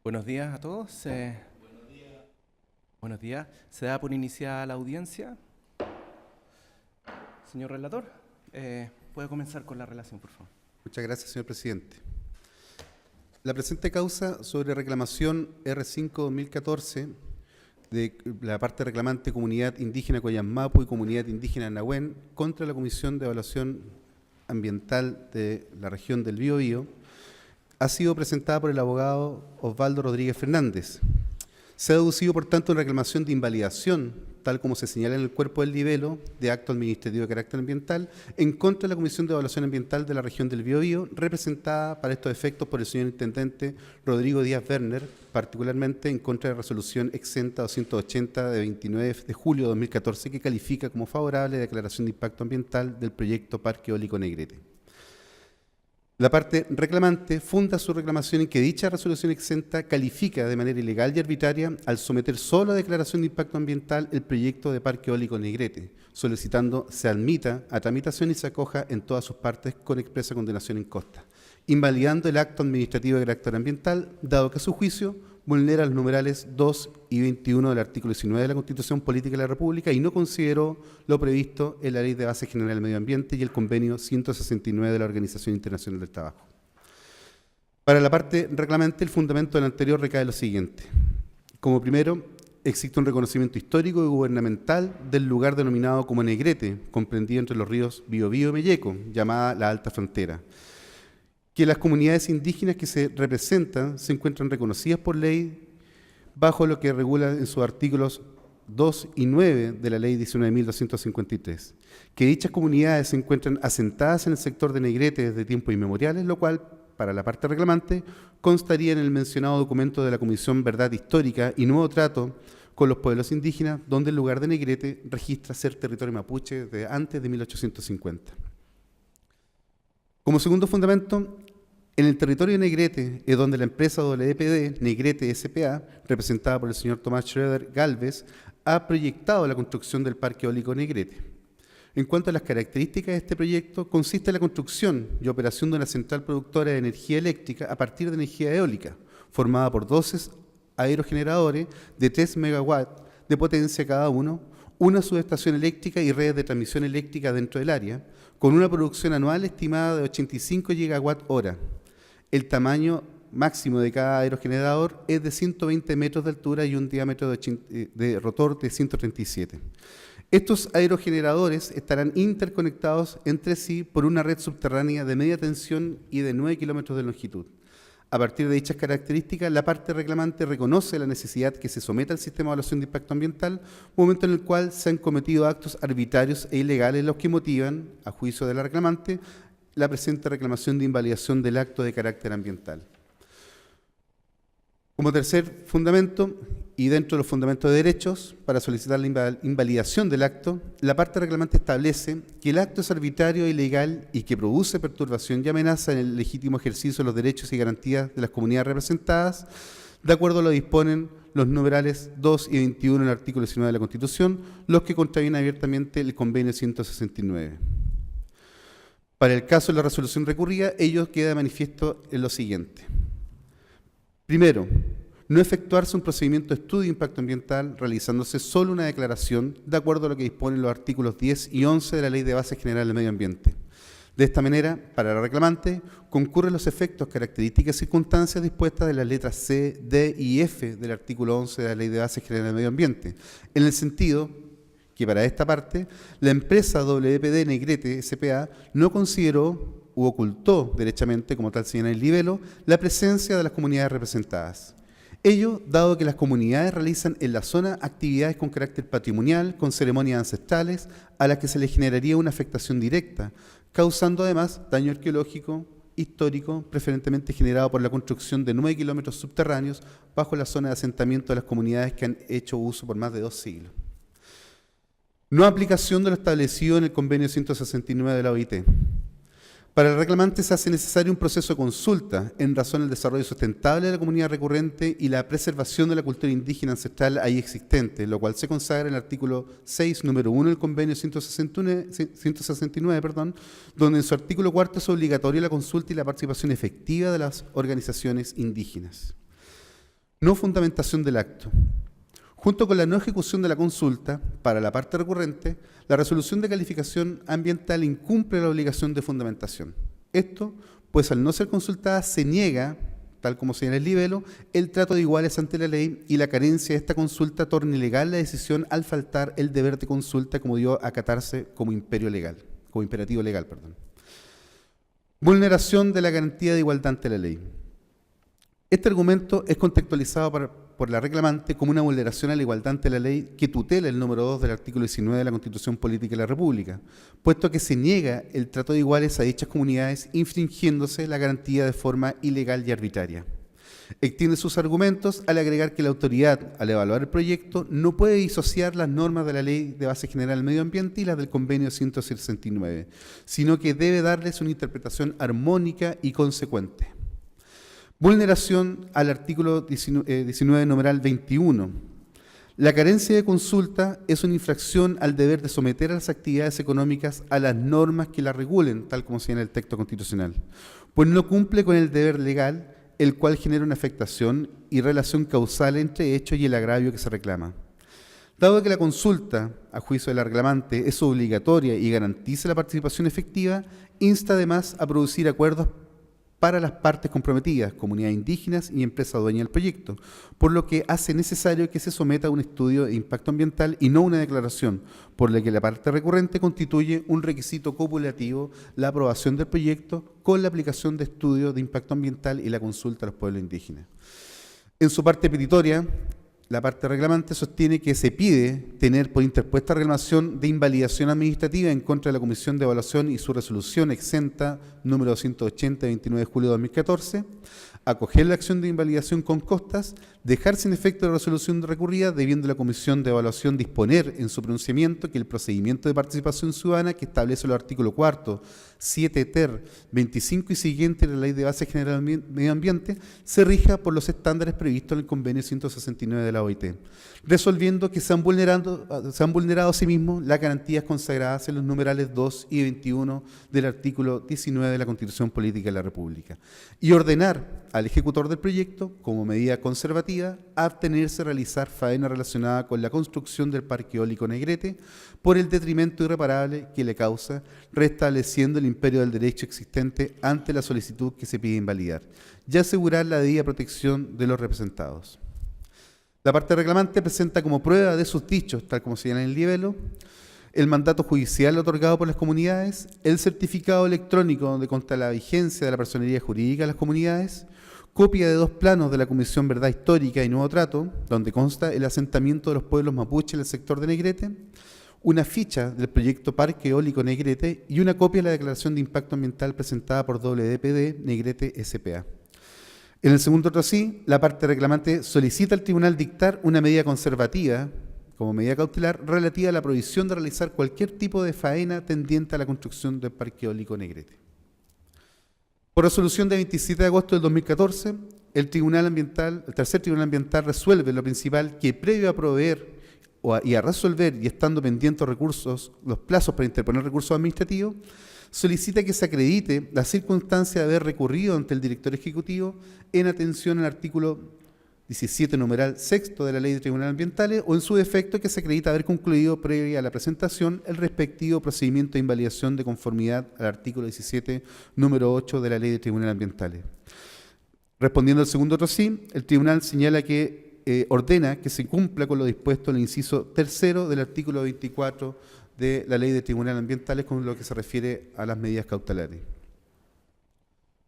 Buenos días a todos. Buenos días. Se da por iniciada la audiencia. Señor relator, puede comenzar con la relación, por favor. Muchas gracias, señor presidente. La presente causa sobre reclamación R5-2014 de la parte reclamante Comunidad Indígena Coyammapu y Comunidad Indígena Nahuen contra la Comisión de Evaluación Ambiental de la región del Biobío ha sido presentada por el abogado Osvaldo Rodríguez Fernández. Se ha deducido, por tanto, una reclamación de invalidación, tal como se señala en el cuerpo del libelo de acto administrativo de carácter ambiental, en contra de la Comisión de Evaluación Ambiental de la región del Biobío, representada para estos efectos por el señor intendente Rodrigo Díaz Werner, particularmente en contra de la resolución exenta 280 de 29 de julio de 2014, que califica como favorable la declaración de impacto ambiental del proyecto Parque Eólico Negrete. La parte reclamante funda su reclamación en que dicha resolución exenta califica de manera ilegal y arbitraria al someter solo a declaración de impacto ambiental el proyecto de Parque Eólico Negrete, solicitando se admita a tramitación y se acoja en todas sus partes con expresa condenación en costa, invalidando el acto administrativo de carácter ambiental, dado que a su juicio vulnera los numerales 2 y 21 del artículo 19 de la Constitución Política de la República y no consideró lo previsto en la Ley de Base General del Medio Ambiente y el Convenio 169 de la Organización Internacional del Trabajo. Para la parte reclamante, el fundamento del anterior recae en lo siguiente. Como primero, existe un reconocimiento histórico y gubernamental del lugar denominado como Negrete, comprendido entre los ríos Biobío y Melleco, llamada la Alta Frontera, que las comunidades indígenas que se representan se encuentran reconocidas por ley bajo lo que regula en sus artículos 2 y 9 de la Ley 19.253, que dichas comunidades se encuentran asentadas en el sector de Negrete desde tiempos inmemoriales, lo cual, para la parte reclamante, constaría en el mencionado documento de la Comisión Verdad Histórica y Nuevo Trato con los pueblos indígenas, donde el lugar de Negrete registra ser territorio mapuche desde antes de 1850. Como segundo fundamento, en el territorio de Negrete es donde la empresa WPD Negrete S.p.A., representada por el señor Tomás Schroeder Galvez, ha proyectado la construcción del Parque Eólico Negrete. En cuanto a las características de este proyecto, consiste en la construcción y operación de una central productora de energía eléctrica a partir de energía eólica, formada por 12 aerogeneradores de 3 megawatts de potencia cada uno, una subestación eléctrica y redes de transmisión eléctrica dentro del área, con una producción anual estimada de 85 gigawatt-hora. El tamaño máximo de cada aerogenerador es de 120 metros de altura y un diámetro de rotor de 137. Estos aerogeneradores estarán interconectados entre sí por una red subterránea de media tensión y de 9 kilómetros de longitud. A partir de dichas características, la parte reclamante reconoce la necesidad que se someta al sistema de evaluación de impacto ambiental, momento en el cual se han cometido actos arbitrarios e ilegales los que motivan, a juicio de la reclamante, la presente reclamación de invalidación del acto de carácter ambiental. Como tercer fundamento, y dentro de los fundamentos de derechos, para solicitar la invalidación del acto, la parte reclamante establece que el acto es arbitrario e ilegal y que produce perturbación y amenaza en el legítimo ejercicio de los derechos y garantías de las comunidades representadas, de acuerdo a lo que disponen los numerales 2 y 21 en el artículo 19 de la Constitución, los que contravienen abiertamente el Convenio 169. Para el caso de la resolución recurrida, ello queda manifiesto en lo siguiente. Primero, no efectuarse un procedimiento de estudio de impacto ambiental realizándose solo una declaración de acuerdo a lo que disponen los artículos 10 y 11 de la Ley de Base General del Medio Ambiente. De esta manera, para la reclamante, concurren los efectos, características y circunstancias dispuestas de las letras C, D y F del artículo 11 de la Ley de Base General del Medio Ambiente, en el sentido que para esta parte, la empresa WPD Negrete S.p.A. no consideró u ocultó derechamente, como tal señala el libelo, la presencia de las comunidades representadas. Ello, dado que las comunidades realizan en la zona actividades con carácter patrimonial, con ceremonias ancestrales, a las que se les generaría una afectación directa, causando además daño arqueológico, histórico, preferentemente generado por la construcción de 9 kilómetros subterráneos bajo la zona de asentamiento de las comunidades que han hecho uso por más de 2 siglos. No aplicación de lo establecido en el Convenio 169 de la OIT. Para el reclamante se hace necesario un proceso de consulta en razón del desarrollo sustentable de la comunidad recurrente y la preservación de la cultura indígena ancestral ahí existente, lo cual se consagra en el artículo 6, número 1 del convenio 169, donde en su artículo 4 es obligatoria la consulta y la participación efectiva de las organizaciones indígenas. No fundamentación del acto. Junto con la no ejecución de la consulta, para la parte recurrente, la resolución de calificación ambiental incumple la obligación de fundamentación. Esto, pues al no ser consultada, se niega, tal como señala el libelo, el trato de iguales ante la ley y la carencia de esta consulta torna ilegal la decisión al faltar el deber de consulta como dio a acatarse como imperativo legal. Vulneración de la garantía de igualdad ante la ley. Este argumento es contextualizado por la reclamante como una vulneración a la igualdad ante la ley que tutela el número 2 del artículo 19 de la Constitución Política de la República, puesto que se niega el trato de iguales a dichas comunidades, infringiéndose la garantía de forma ilegal y arbitraria. Extiende sus argumentos al agregar que la autoridad, al evaluar el proyecto, no puede disociar las normas de la Ley de Base General del Medio Ambiente y las del Convenio 169, sino que debe darles una interpretación armónica y consecuente. Vulneración al artículo 19, numeral 21. La carencia de consulta es una infracción al deber de someter a las actividades económicas a las normas que las regulen, tal como señala el texto constitucional, pues no cumple con el deber legal, el cual genera una afectación y relación causal entre hechos y el agravio que se reclama. Dado que la consulta, a juicio de la reclamante, es obligatoria y garantiza la participación efectiva, insta además a producir acuerdos para las partes comprometidas, comunidades indígenas y empresa dueña del proyecto, por lo que hace necesario que se someta a un estudio de impacto ambiental y no una declaración, por lo que la parte recurrente constituye un requisito copulativo la aprobación del proyecto con la aplicación de estudios de impacto ambiental y la consulta a los pueblos indígenas. En su parte petitoria, la parte reclamante sostiene que se pide tener por interpuesta reclamación de invalidación administrativa en contra de la Comisión de Evaluación y su resolución exenta número 280 de 29 de julio de 2014, acoger la acción de invalidación con costas, dejar sin efecto la resolución recurrida, debiendo la Comisión de Evaluación disponer en su pronunciamiento que el procedimiento de participación ciudadana que establece el artículo 4, 7 ter, 25 y siguiente de la Ley de Base General del Medio Ambiente se rija por los estándares previstos en el Convenio 169 de la OIT, resolviendo que se han vulnerado asimismo las garantías consagradas en los numerales 2 y 21 del artículo 19 de la Constitución Política de la República, y ordenar al ejecutor del proyecto, como medida conservativa, a abstenerse a realizar faena relacionada con la construcción del parque eólico Negrete por el detrimento irreparable que le causa, restableciendo el imperio del derecho existente ante la solicitud que se pide invalidar, y asegurar la debida protección de los representados. La parte reclamante presenta como prueba de sus dichos, tal como señala en el libelo, el mandato judicial otorgado por las comunidades, el certificado electrónico donde consta la vigencia de la personería jurídica de las comunidades, copia de 2 planos de la Comisión Verdad Histórica y Nuevo Trato, donde consta el asentamiento de los pueblos mapuche en el sector de Negrete, una ficha del proyecto Parque Eólico Negrete y una copia de la declaración de impacto ambiental presentada por WDPD Negrete S.p.A. En el segundo trocí, la parte reclamante solicita al tribunal dictar una medida conservativa, como medida cautelar, relativa a la prohibición de realizar cualquier tipo de faena tendiente a la construcción del Parque Eólico Negrete. Por resolución de 27 de agosto del 2014, el tercer tribunal ambiental resuelve lo principal que previo a proveer y a resolver y estando pendientes los plazos para interponer recursos administrativos, solicita que se acredite la circunstancia de haber recurrido ante el director ejecutivo en atención al artículo 17, numeral sexto de la Ley de Tribunales Ambientales, o en su defecto que se acredita haber concluido previa a la presentación el respectivo procedimiento de invalidación de conformidad al artículo 17, número 8 de la Ley de Tribunales Ambientales. Respondiendo al segundo trocí, el tribunal señala que ordena que se cumpla con lo dispuesto en el inciso tercero del artículo 24 de la Ley de Tribunales Ambientales con lo que se refiere a las medidas cautelares.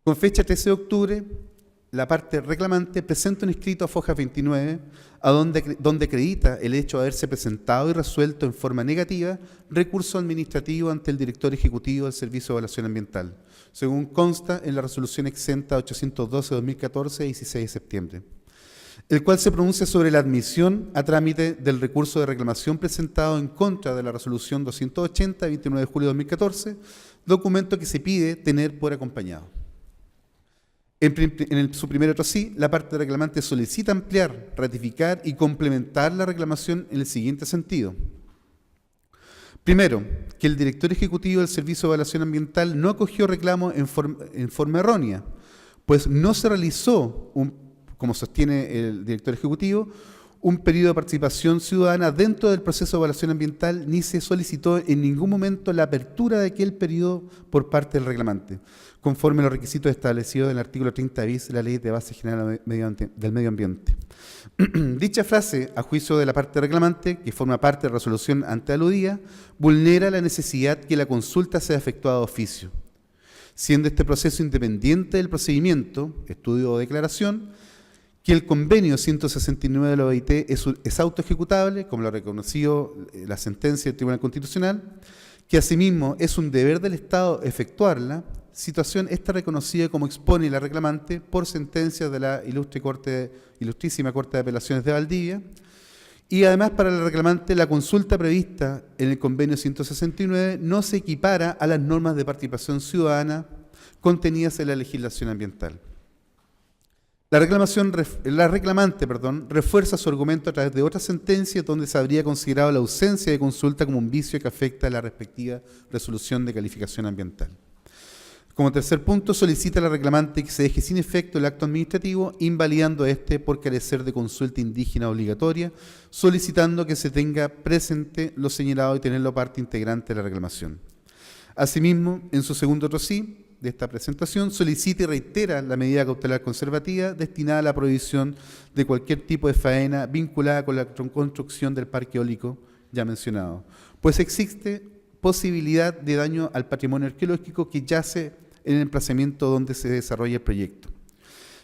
Con fecha 13 de octubre, la parte reclamante presenta un escrito a Foja 29, donde acredita el hecho de haberse presentado y resuelto en forma negativa recurso administrativo ante el director ejecutivo del Servicio de Evaluación Ambiental, según consta en la resolución exenta 812-2014 de 16 de septiembre, el cual se pronuncia sobre la admisión a trámite del recurso de reclamación presentado en contra de la resolución 280 de 29 de julio de 2014, documento que se pide tener por acompañado. En su primer trocí, la parte reclamante solicita ampliar, ratificar y complementar la reclamación en el siguiente sentido. Primero, que el director ejecutivo del Servicio de Evaluación Ambiental no acogió reclamo en forma errónea, pues no se realizó un como sostiene el director ejecutivo, un periodo de participación ciudadana dentro del proceso de evaluación ambiental, ni se solicitó en ningún momento la apertura de aquel periodo por parte del reclamante, conforme a los requisitos establecidos en el artículo 30 bis de la Ley de Base General del Medio Ambiente. Dicha frase, a juicio de la parte reclamante, que forma parte de la resolución antealudida, vulnera la necesidad que la consulta sea efectuada de oficio, siendo este proceso independiente del procedimiento, estudio o declaración, que el convenio 169 de la OIT es autoejecutable, como lo ha reconocido la sentencia del Tribunal Constitucional, que asimismo es un deber del Estado efectuarla, situación esta reconocida como expone la reclamante por sentencia de la Ilustrísima Corte de Apelaciones de Valdivia, y además para el reclamante la consulta prevista en el convenio 169 no se equipara a las normas de participación ciudadana contenidas en la legislación ambiental. La reclamante refuerza su argumento a través de otras sentencias donde se habría considerado la ausencia de consulta como un vicio que afecta a la respectiva resolución de calificación ambiental. Como tercer punto, solicita a la reclamante que se deje sin efecto el acto administrativo, invalidando este por carecer de consulta indígena obligatoria, solicitando que se tenga presente lo señalado y tenerlo parte integrante de la reclamación. Asimismo, en su segundo trocí de esta presentación, solicita y reitera la medida cautelar conservativa destinada a la prohibición de cualquier tipo de faena vinculada con la construcción del parque eólico ya mencionado, pues existe posibilidad de daño al patrimonio arqueológico que yace en el emplazamiento donde se desarrolla el proyecto.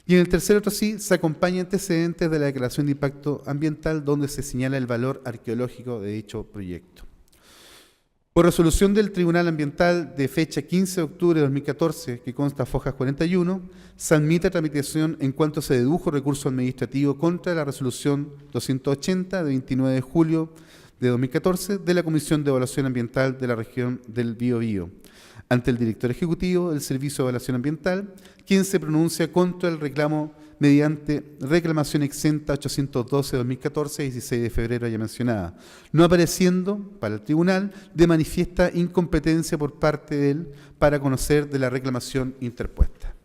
Y en el tercer trocí se acompaña antecedentes de la declaración de impacto ambiental donde se señala el valor arqueológico de dicho proyecto. Por resolución del Tribunal Ambiental de fecha 15 de octubre de 2014, que consta fojas 41, se admite a tramitación en cuanto se dedujo recurso administrativo contra la resolución 280 de 29 de julio de 2014 de la Comisión de Evaluación Ambiental de la región del Biobío, ante el director ejecutivo del Servicio de Evaluación Ambiental, quien se pronuncia contra el reclamo mediante reclamación exenta 812-2014, 16 de febrero ya mencionada, no apareciendo para el tribunal de manifiesta incompetencia por parte de él para conocer de la reclamación interpuesta.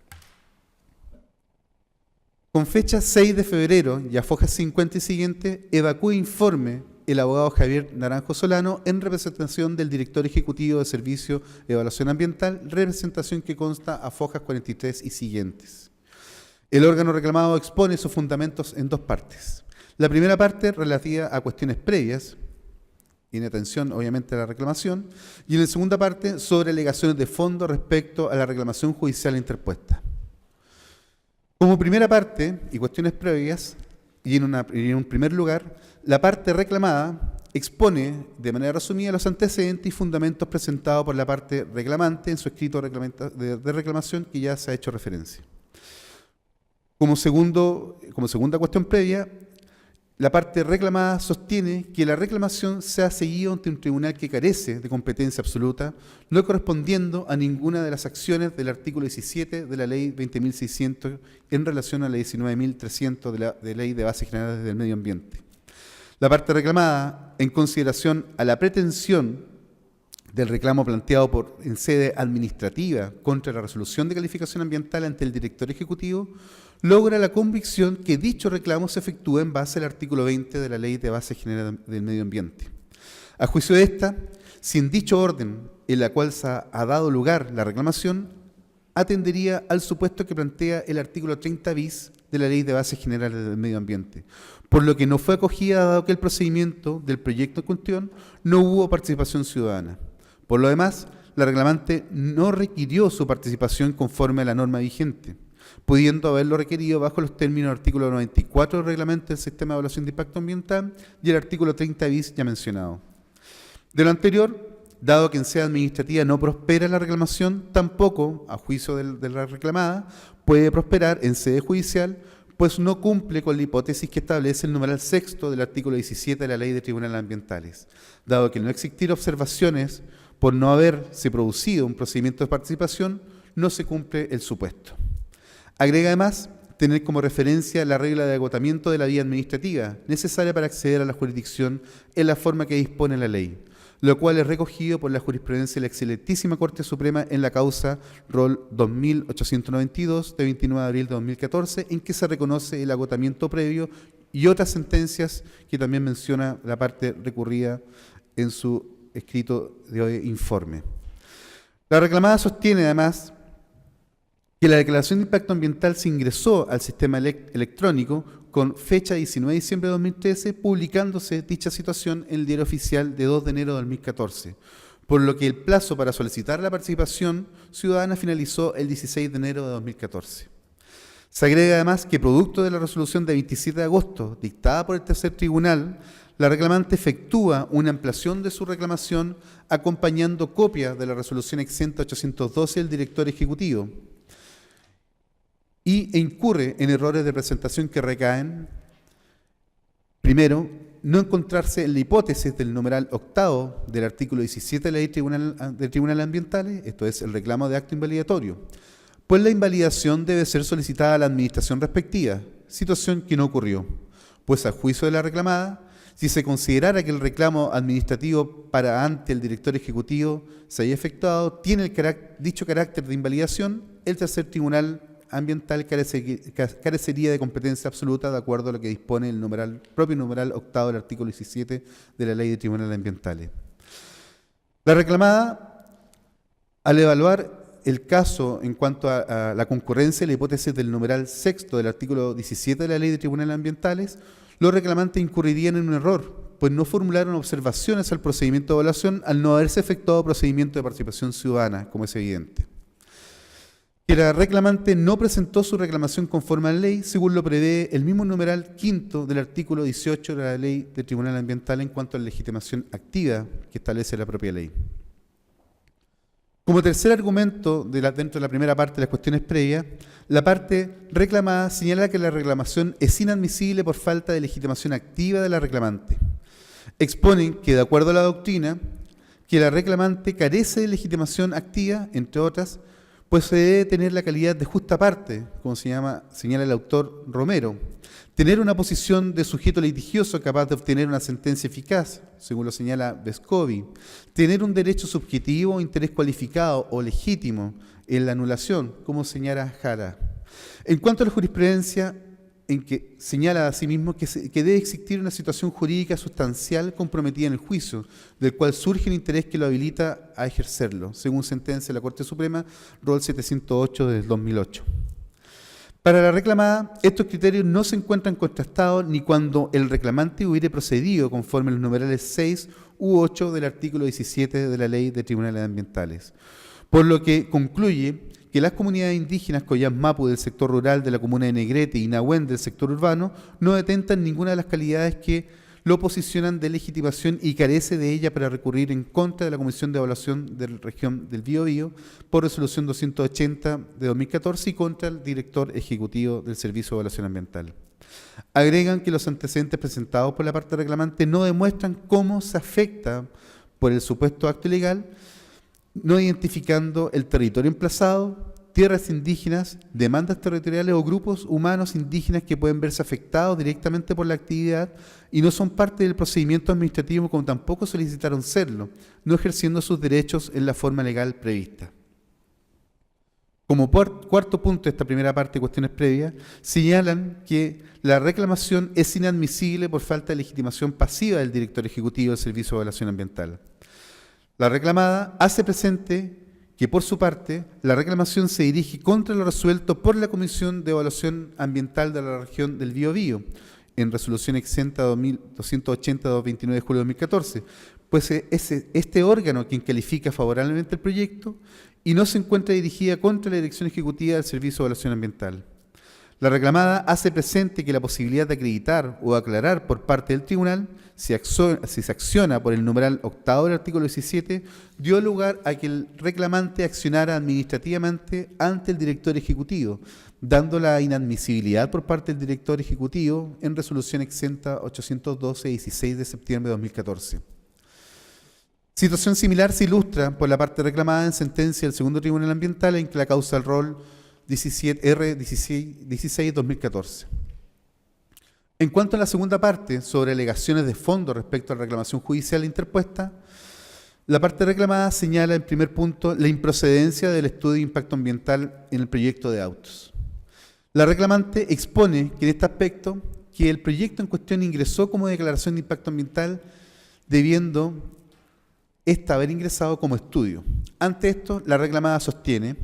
Con fecha 6 de febrero y a fojas 50 y siguiente, evacúa informe el abogado Javier Naranjo Solano en representación del director ejecutivo de Servicio de Evaluación Ambiental, representación que consta a fojas 43 y siguientes. El órgano reclamado expone sus fundamentos en dos partes. La primera parte relativa a cuestiones previas, tiene atención obviamente a la reclamación, y en la segunda parte sobre alegaciones de fondo respecto a la reclamación judicial interpuesta. Como primera parte y cuestiones previas, y en un primer lugar, la parte reclamada expone de manera resumida los antecedentes y fundamentos presentados por la parte reclamante en su escrito de reclamación que ya se ha hecho referencia. Como segunda cuestión previa, la parte reclamada sostiene que la reclamación se ha seguido ante un tribunal que carece de competencia absoluta, no correspondiendo a ninguna de las acciones del artículo 17 de la Ley 20.600 en relación a la 19.300 de la Ley de Bases Generales del Medio Ambiente. La parte reclamada, en consideración a la pretensión del reclamo planteado en sede administrativa contra la resolución de calificación ambiental ante el director ejecutivo, logra la convicción que dicho reclamo se efectúa en base al artículo 20 de la Ley de Base General del Medio Ambiente. A juicio de esta, si en dicho orden en la cual se ha dado lugar la reclamación, atendería al supuesto que plantea el artículo 30 bis de la Ley de Bases Generales del Medio Ambiente, por lo que no fue acogida dado que el procedimiento del proyecto en cuestión no hubo participación ciudadana. Por lo demás, la reclamante no requirió su participación conforme a la norma vigente, pudiendo haberlo requerido bajo los términos del artículo 94 del Reglamento del Sistema de Evaluación de Impacto Ambiental y el artículo 30 bis ya mencionado. De lo anterior, dado que en sede administrativa no prospera la reclamación, tampoco, a juicio de la reclamada, puede prosperar en sede judicial, pues no cumple con la hipótesis que establece el numeral sexto del artículo 17 de la Ley de Tribunales Ambientales, dado que al no existir observaciones por no haberse producido un procedimiento de participación, no se cumple el supuesto. Agrega además tener como referencia la regla de agotamiento de la vía administrativa necesaria para acceder a la jurisdicción en la forma que dispone la ley, lo cual es recogido por la jurisprudencia de la excelentísima Corte Suprema en la causa rol 2892 de 29 de abril de 2014, en que se reconoce el agotamiento previo y otras sentencias que también menciona la parte recurrida en su escrito de hoy informe. La reclamada sostiene además que la declaración de impacto ambiental se ingresó al sistema electrónico con fecha 19 de diciembre de 2013, publicándose dicha situación en el Diario Oficial de 2 de enero de 2014, por lo que el plazo para solicitar la participación ciudadana finalizó el 16 de enero de 2014. Se agrega además que, producto de la resolución de 27 de agosto, dictada por el tercer tribunal, la reclamante efectúa una ampliación de su reclamación acompañando copia de la resolución exenta 812 del director ejecutivo e incurre en errores de presentación que recaen, primero, no encontrarse en la hipótesis del numeral octavo del artículo 17 de la ley de tribunales ambientales, esto es, el reclamo de acto invalidatorio, pues la invalidación debe ser solicitada a la administración respectiva, situación que no ocurrió, pues a juicio de la reclamada, si se considerara que el reclamo administrativo para ante el director ejecutivo se haya efectuado, tiene dicho carácter de invalidación, el tercer tribunal ambiental carecería de competencia absoluta de acuerdo a lo que dispone el propio numeral octavo del artículo 17 de la Ley de Tribunales Ambientales. La reclamada, al evaluar el caso en cuanto a la concurrencia y la hipótesis del numeral sexto del artículo 17 de la Ley de Tribunales Ambientales, los reclamantes incurrirían en un error, pues no formularon observaciones al procedimiento de evaluación al no haberse efectuado procedimiento de participación ciudadana, como es evidente. Que la reclamante no presentó su reclamación conforme a la ley, según lo prevé el mismo numeral quinto del artículo 18 de la Ley de Tribunal Ambiental en cuanto a la legitimación activa que establece la propia ley. Como tercer argumento dentro de la primera parte de las cuestiones previas, la parte reclamada señala que la reclamación es inadmisible por falta de legitimación activa de la reclamante. Exponen que, de acuerdo a la doctrina, que la reclamante carece de legitimación activa, entre otras, pues se debe tener la calidad de justa parte, como señala el autor Romero, tener una posición de sujeto litigioso capaz de obtener una sentencia eficaz, según lo señala Vescovi, tener un derecho subjetivo o interés cualificado o legítimo en la anulación, como señala Jara. En cuanto a la jurisprudencia, en que señala asimismo que debe existir una situación jurídica sustancial comprometida en el juicio, del cual surge un interés que lo habilita a ejercerlo, según sentencia de la Corte Suprema, rol 708 del 2008. Para la reclamada, estos criterios no se encuentran contrastados ni cuando el reclamante hubiere procedido conforme a los numerales 6 u 8 del artículo 17 de la Ley de Tribunales Ambientales, por lo que concluye que las comunidades indígenas Coyán Mapu del sector rural de la comuna de Negrete y Nahuen del sector urbano no detentan ninguna de las calidades que lo posicionan de legitimación y carece de ella para recurrir en contra de la Comisión de Evaluación de la Región del Biobío por resolución 280 de 2014 y contra el director ejecutivo del Servicio de Evaluación Ambiental. Agregan que los antecedentes presentados por la parte reclamante no demuestran cómo se afecta por el supuesto acto ilegal, no identificando el territorio emplazado, tierras indígenas, demandas territoriales o grupos humanos indígenas que pueden verse afectados directamente por la actividad y no son parte del procedimiento administrativo como tampoco solicitaron serlo, no ejerciendo sus derechos en la forma legal prevista. Como cuarto punto de esta primera parte de cuestiones previas, señalan que la reclamación es inadmisible por falta de legitimación pasiva del director ejecutivo del Servicio de Evaluación Ambiental. La reclamada hace presente que, por su parte, la reclamación se dirige contra lo resuelto por la Comisión de Evaluación Ambiental de la Región del Biobío, en resolución exenta 280 de 29 de julio de 2014, pues es este órgano quien califica favorablemente el proyecto y no se encuentra dirigida contra la Dirección Ejecutiva del Servicio de Evaluación Ambiental. La reclamada hace presente que la posibilidad de acreditar o aclarar por parte del tribunal, si se acciona por el numeral octavo del artículo 17, dio lugar a que el reclamante accionara administrativamente ante el director ejecutivo, dando la inadmisibilidad por parte del director ejecutivo en resolución exenta 812 16 de septiembre de 2014. Situación similar se ilustra por la parte reclamada en sentencia del segundo tribunal ambiental en que la causa del rol 16-2014. En cuanto a la segunda parte, sobre alegaciones de fondo respecto a la reclamación judicial interpuesta, La parte reclamada señala en primer punto la improcedencia del estudio de impacto ambiental en el proyecto de autos. La reclamante expone que en este aspecto que el proyecto en cuestión ingresó como declaración de impacto ambiental debiendo esta haber ingresado como estudio. Ante esto, la reclamada sostiene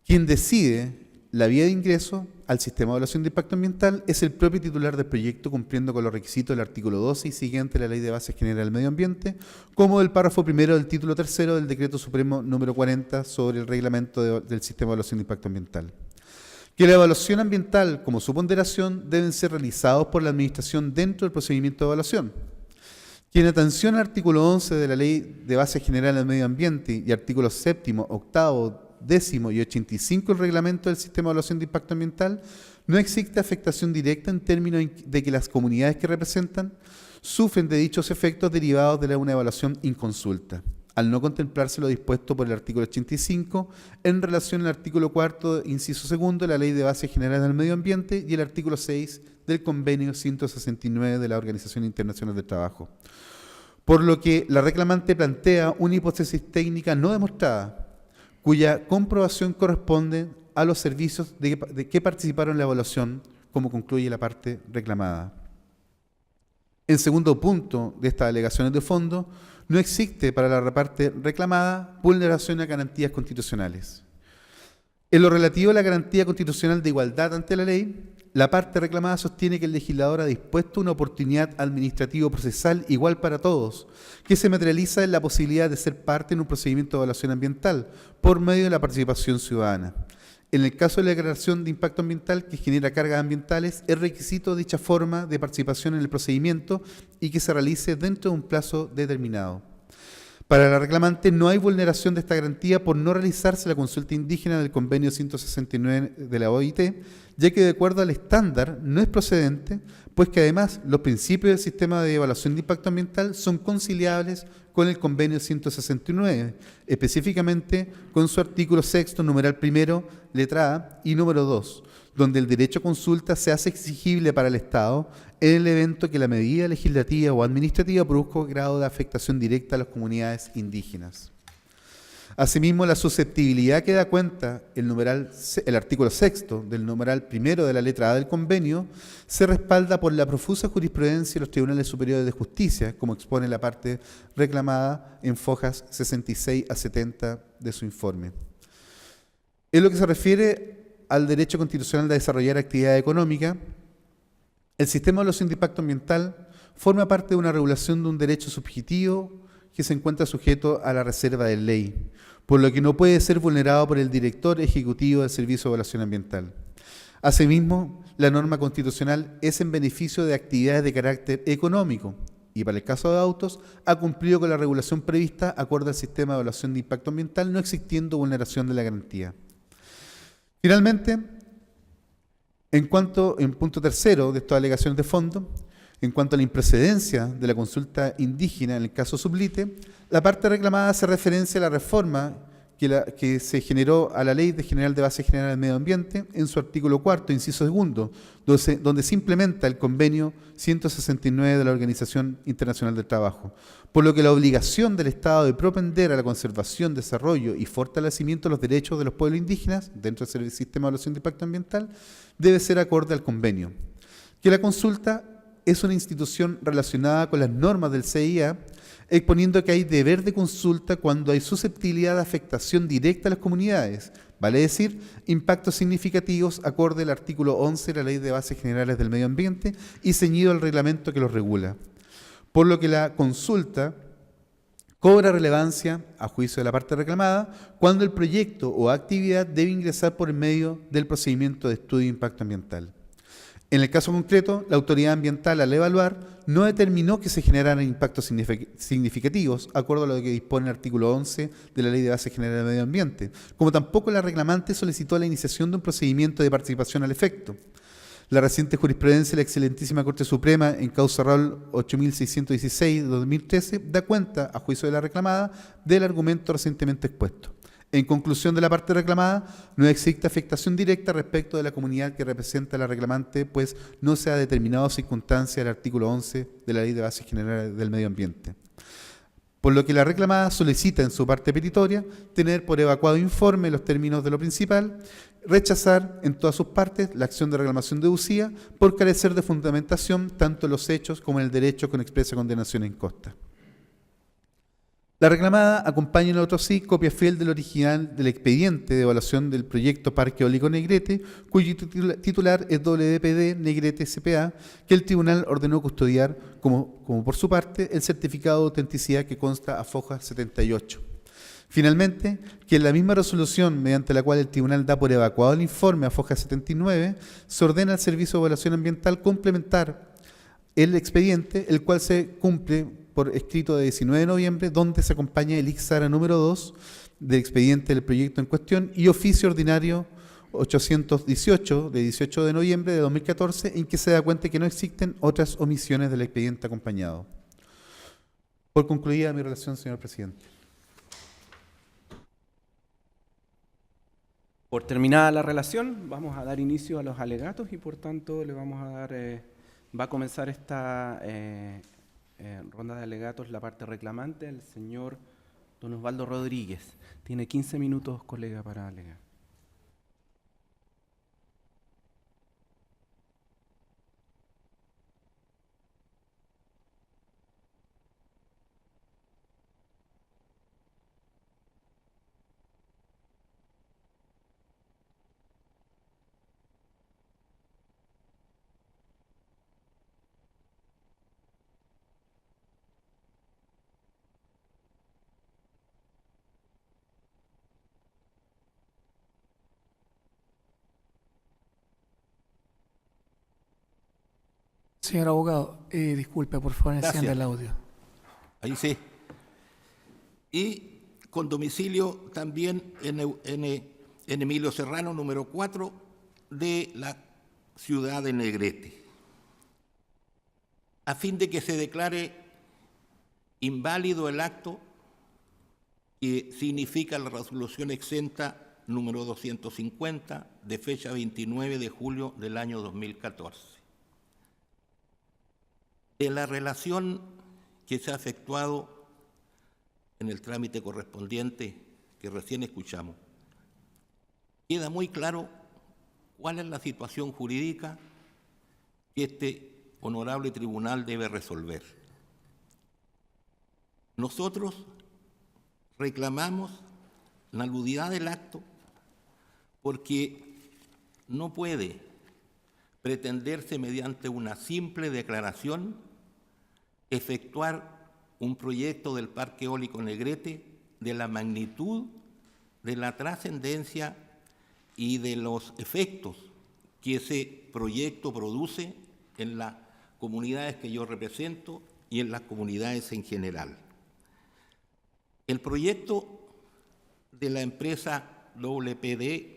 quien decide la vía de ingreso al sistema de evaluación de impacto ambiental es el propio titular del proyecto, cumpliendo con los requisitos del artículo 12 y siguiente de la Ley de Bases Generales del Medio Ambiente, como del párrafo primero del título tercero del Decreto Supremo número 40 sobre el reglamento del sistema de evaluación de impacto ambiental. Que la evaluación ambiental como su ponderación deben ser realizados por la Administración dentro del procedimiento de evaluación. Que en atención al artículo 11 de la Ley de Bases Generales del Medio Ambiente y artículos 7º, 8º, 10º y 85 del reglamento del sistema de evaluación de impacto ambiental, no existe afectación directa en términos de que las comunidades que representan sufren de dichos efectos derivados de una evaluación inconsulta, al no contemplarse lo dispuesto por el artículo 85 en relación al artículo 4º, inciso 2 de la Ley de Bases Generales del Medio Ambiente y el artículo 6 del Convenio 169 de la Organización Internacional del Trabajo. Por lo que la reclamante plantea una hipótesis técnica no demostrada, cuya comprobación corresponde a los servicios de que participaron en la evaluación, como concluye la parte reclamada. En segundo punto de estas alegaciones de fondo, no existe para la parte reclamada vulneración a garantías constitucionales. En lo relativo a la garantía constitucional de igualdad ante la ley, la parte reclamada sostiene que el legislador ha dispuesto una oportunidad administrativo-procesal igual para todos, que se materializa en la posibilidad de ser parte en un procedimiento de evaluación ambiental por medio de la participación ciudadana. En el caso de la declaración de impacto ambiental que genera cargas ambientales, es requisito dicha forma de participación en el procedimiento y que se realice dentro de un plazo determinado. Para la reclamante no hay vulneración de esta garantía por no realizarse la consulta indígena del convenio 169 de la OIT, ya que de acuerdo al estándar no es procedente, pues que además los principios del sistema de evaluación de impacto ambiental son conciliables con el convenio 169, específicamente con su artículo 6º, numeral primero, letra A y número 2, donde el derecho a consulta se hace exigible para el Estado en el evento que la medida legislativa o administrativa produzca grado de afectación directa a las comunidades indígenas. Asimismo, la susceptibilidad que da cuenta el artículo 6º del numeral primero de la letra A del convenio se respalda por la profusa jurisprudencia de los tribunales superiores de justicia, como expone la parte reclamada en fojas 66 a 70 de su informe. En lo que se refiere al derecho constitucional de desarrollar actividad económica, el sistema de evaluación de impacto ambiental forma parte de una regulación de un derecho subjetivo que se encuentra sujeto a la reserva de ley, por lo que no puede ser vulnerado por el director ejecutivo del Servicio de Evaluación Ambiental. Asimismo, la norma constitucional es en beneficio de actividades de carácter económico y para el caso de autos ha cumplido con la regulación prevista acorde al sistema de evaluación de impacto ambiental, no existiendo vulneración de la garantía. Finalmente, en punto tercero de estas alegaciones de fondo, en cuanto a la improcedencia de la consulta indígena en el caso Sublite, la parte reclamada hace referencia a la reforma que se generó a la Ley General de Bases Generales del Medio Ambiente en su artículo 4º, inciso 2, donde se implementa el convenio 169 de la Organización Internacional del Trabajo, por lo que la obligación del Estado de propender a la conservación, desarrollo y fortalecimiento de los derechos de los pueblos indígenas dentro del sistema de evaluación de impacto ambiental debe ser acorde al convenio. Que la consulta es una institución relacionada con las normas del CIA, exponiendo que hay deber de consulta cuando hay susceptibilidad de afectación directa a las comunidades, vale decir, impactos significativos acorde al artículo 11 de la Ley de Bases Generales del Medio Ambiente y ceñido al reglamento que los regula. Por lo que la consulta cobra relevancia, a juicio de la parte reclamada, cuando el proyecto o actividad debe ingresar por el medio del procedimiento de estudio de impacto ambiental. En el caso concreto, la autoridad ambiental, al evaluar, no determinó que se generaran impactos significativos, acuerdo a lo que dispone el artículo 11 de la Ley de Bases Generales del Medio Ambiente, como tampoco la reclamante solicitó la iniciación de un procedimiento de participación al efecto. La reciente jurisprudencia de la excelentísima Corte Suprema en causa ROL 8616 de 2013 da cuenta, a juicio de la reclamada, del argumento recientemente expuesto. En conclusión de la parte reclamada, no existe afectación directa respecto de la comunidad que representa a la reclamante, pues no se ha determinado circunstancia del artículo 11 de la Ley de Bases Generales del Medio Ambiente. por lo que la reclamada solicita en su parte petitoria tener por evacuado informe los términos de lo principal, rechazar en todas sus partes la acción de reclamación deducida por carecer de fundamentación tanto en los hechos como en el derecho con expresa condenación en consta. La reclamada acompaña en el otro sí copia fiel del original del expediente de evaluación del proyecto Parque Eólico Negrete, cuyo titular es WPD Negrete S.p.A., que el tribunal ordenó custodiar como por su parte el certificado de autenticidad que consta a foja 78. Finalmente, que en la misma resolución mediante la cual el tribunal da por evacuado el informe a foja 79, se ordena al Servicio de Evaluación Ambiental complementar el expediente, el cual se cumple por escrito de 19 de noviembre, donde se acompaña el IXARA número 2 del expediente del proyecto en cuestión y oficio ordinario 818 de 18 de noviembre de 2014, en que se da cuenta que no existen otras omisiones del expediente acompañado. Por concluida mi relación, señor presidente. Por terminada la relación, vamos a dar inicio a los alegatos y por tanto le vamos a dar, va a comenzar esta ronda de alegatos, la parte reclamante, el señor don Osvaldo Rodríguez. Tiene 15 minutos, colega, para alegar. Señor abogado, disculpe, por favor, encienda el audio. Ahí sí. Y con domicilio también en Emilio Serrano, número 4, de la ciudad de Negrete. A fin de que se declare inválido el acto que significa la resolución exenta número 250 de fecha 29 de julio del año 2014. De la relación que se ha efectuado en el trámite correspondiente que recién escuchamos, queda muy claro cuál es la situación jurídica que este honorable tribunal debe resolver. Nosotros reclamamos la nulidad del acto porque no puede pretenderse mediante una simple declaración efectuar un proyecto del Parque Eólico Negrete de la magnitud, de la trascendencia y de los efectos que ese proyecto produce en las comunidades que yo represento y en las comunidades en general. El proyecto de la empresa WPD,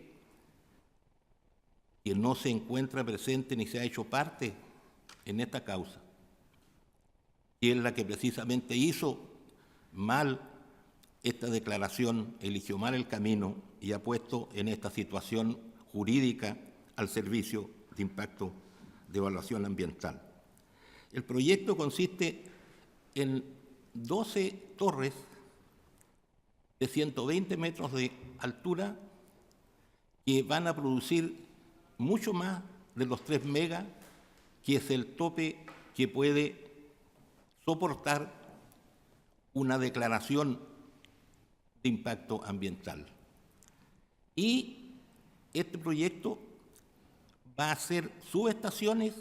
que no se encuentra presente ni se ha hecho parte en esta causa, y es la que precisamente hizo mal esta declaración, eligió mal el camino y ha puesto en esta situación jurídica al Servicio de Impacto de Evaluación Ambiental. El proyecto consiste en 12 torres de 120 metros de altura que van a producir mucho más de los 3 megas, que es el tope que puede soportar una declaración de impacto ambiental. Y este proyecto va a hacer subestaciones,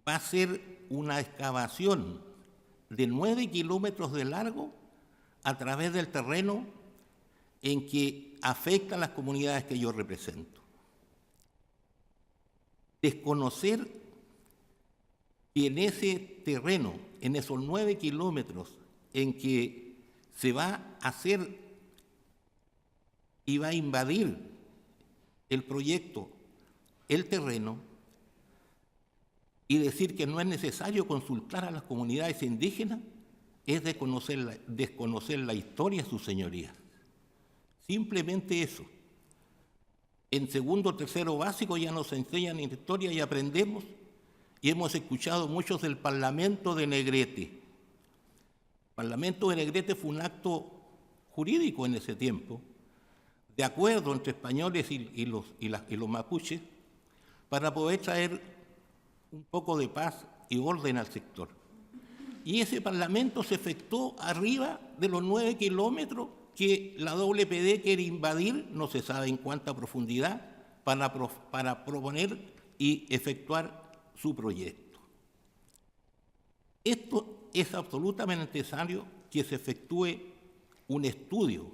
va a hacer una excavación de 9 kilómetros de largo a través del terreno en que afecta a las comunidades que yo represento. Desconocer que en ese terreno, en esos 9 kilómetros en que se va a hacer y va a invadir el proyecto, el terreno, y decir que no es necesario consultar a las comunidades indígenas, es desconocer la historia, sus señorías. Simplemente eso. En segundo o tercero básico ya nos enseñan historia y aprendemos, y hemos escuchado muchos del Parlamento de Negrete. Parlamento de Negrete fue un acto jurídico en ese tiempo, de acuerdo entre españoles y los mapuches, para poder traer un poco de paz y orden al sector. Y ese parlamento se efectuó arriba de los 9 kilómetros que la WPD quiere invadir, no se sabe en cuánta profundidad, para proponer y efectuar su proyecto. Esto es absolutamente necesario que se efectúe un estudio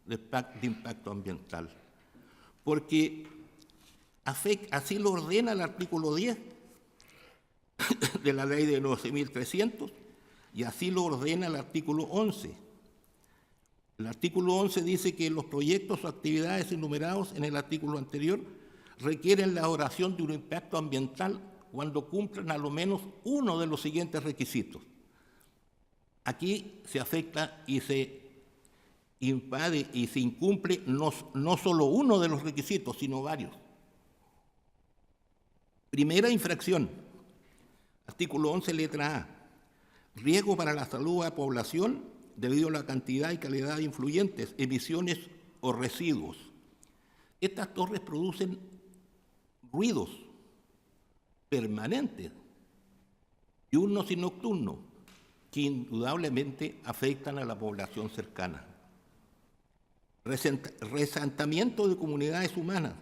de impacto ambiental, porque así lo ordena el artículo 10 de la ley de 12.300 y así lo ordena el artículo 11. El artículo 11 dice que los proyectos o actividades enumerados en el artículo anterior requieren la elaboración de un impacto ambiental cuando cumplan a lo menos uno de los siguientes requisitos. Aquí se afecta y se invade y se incumple no solo uno de los requisitos, sino varios. Primera infracción, artículo 11, letra A. Riesgo para la salud de la población debido a la cantidad y calidad de influyentes, emisiones o residuos. Estas torres producen ruidos permanentes, diurnos y nocturnos, que indudablemente afectan a la población cercana. Resentamiento de comunidades humanas,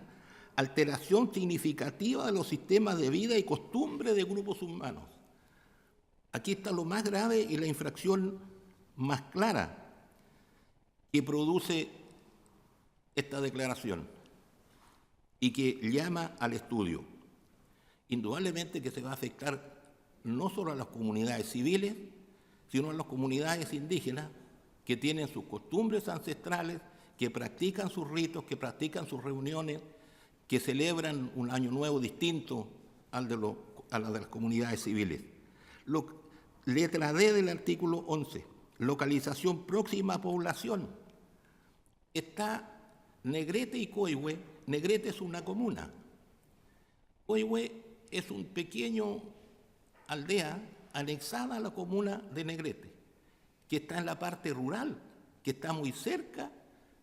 alteración significativa de los sistemas de vida y costumbre de grupos humanos. Aquí está lo más grave y la infracción más clara que produce esta declaración y que llama al estudio. Indudablemente que se va a afectar no solo a las comunidades civiles, sino a las comunidades indígenas que tienen sus costumbres ancestrales, que practican sus ritos, que practican sus reuniones, que celebran un año nuevo distinto a la de las comunidades civiles. Letra D del artículo 11, localización próxima a población. Está Negrete y Coihue. Negrete es una comuna. Coihue es un pequeño aldea anexada a la comuna de Negrete, que está en la parte rural, que está muy cerca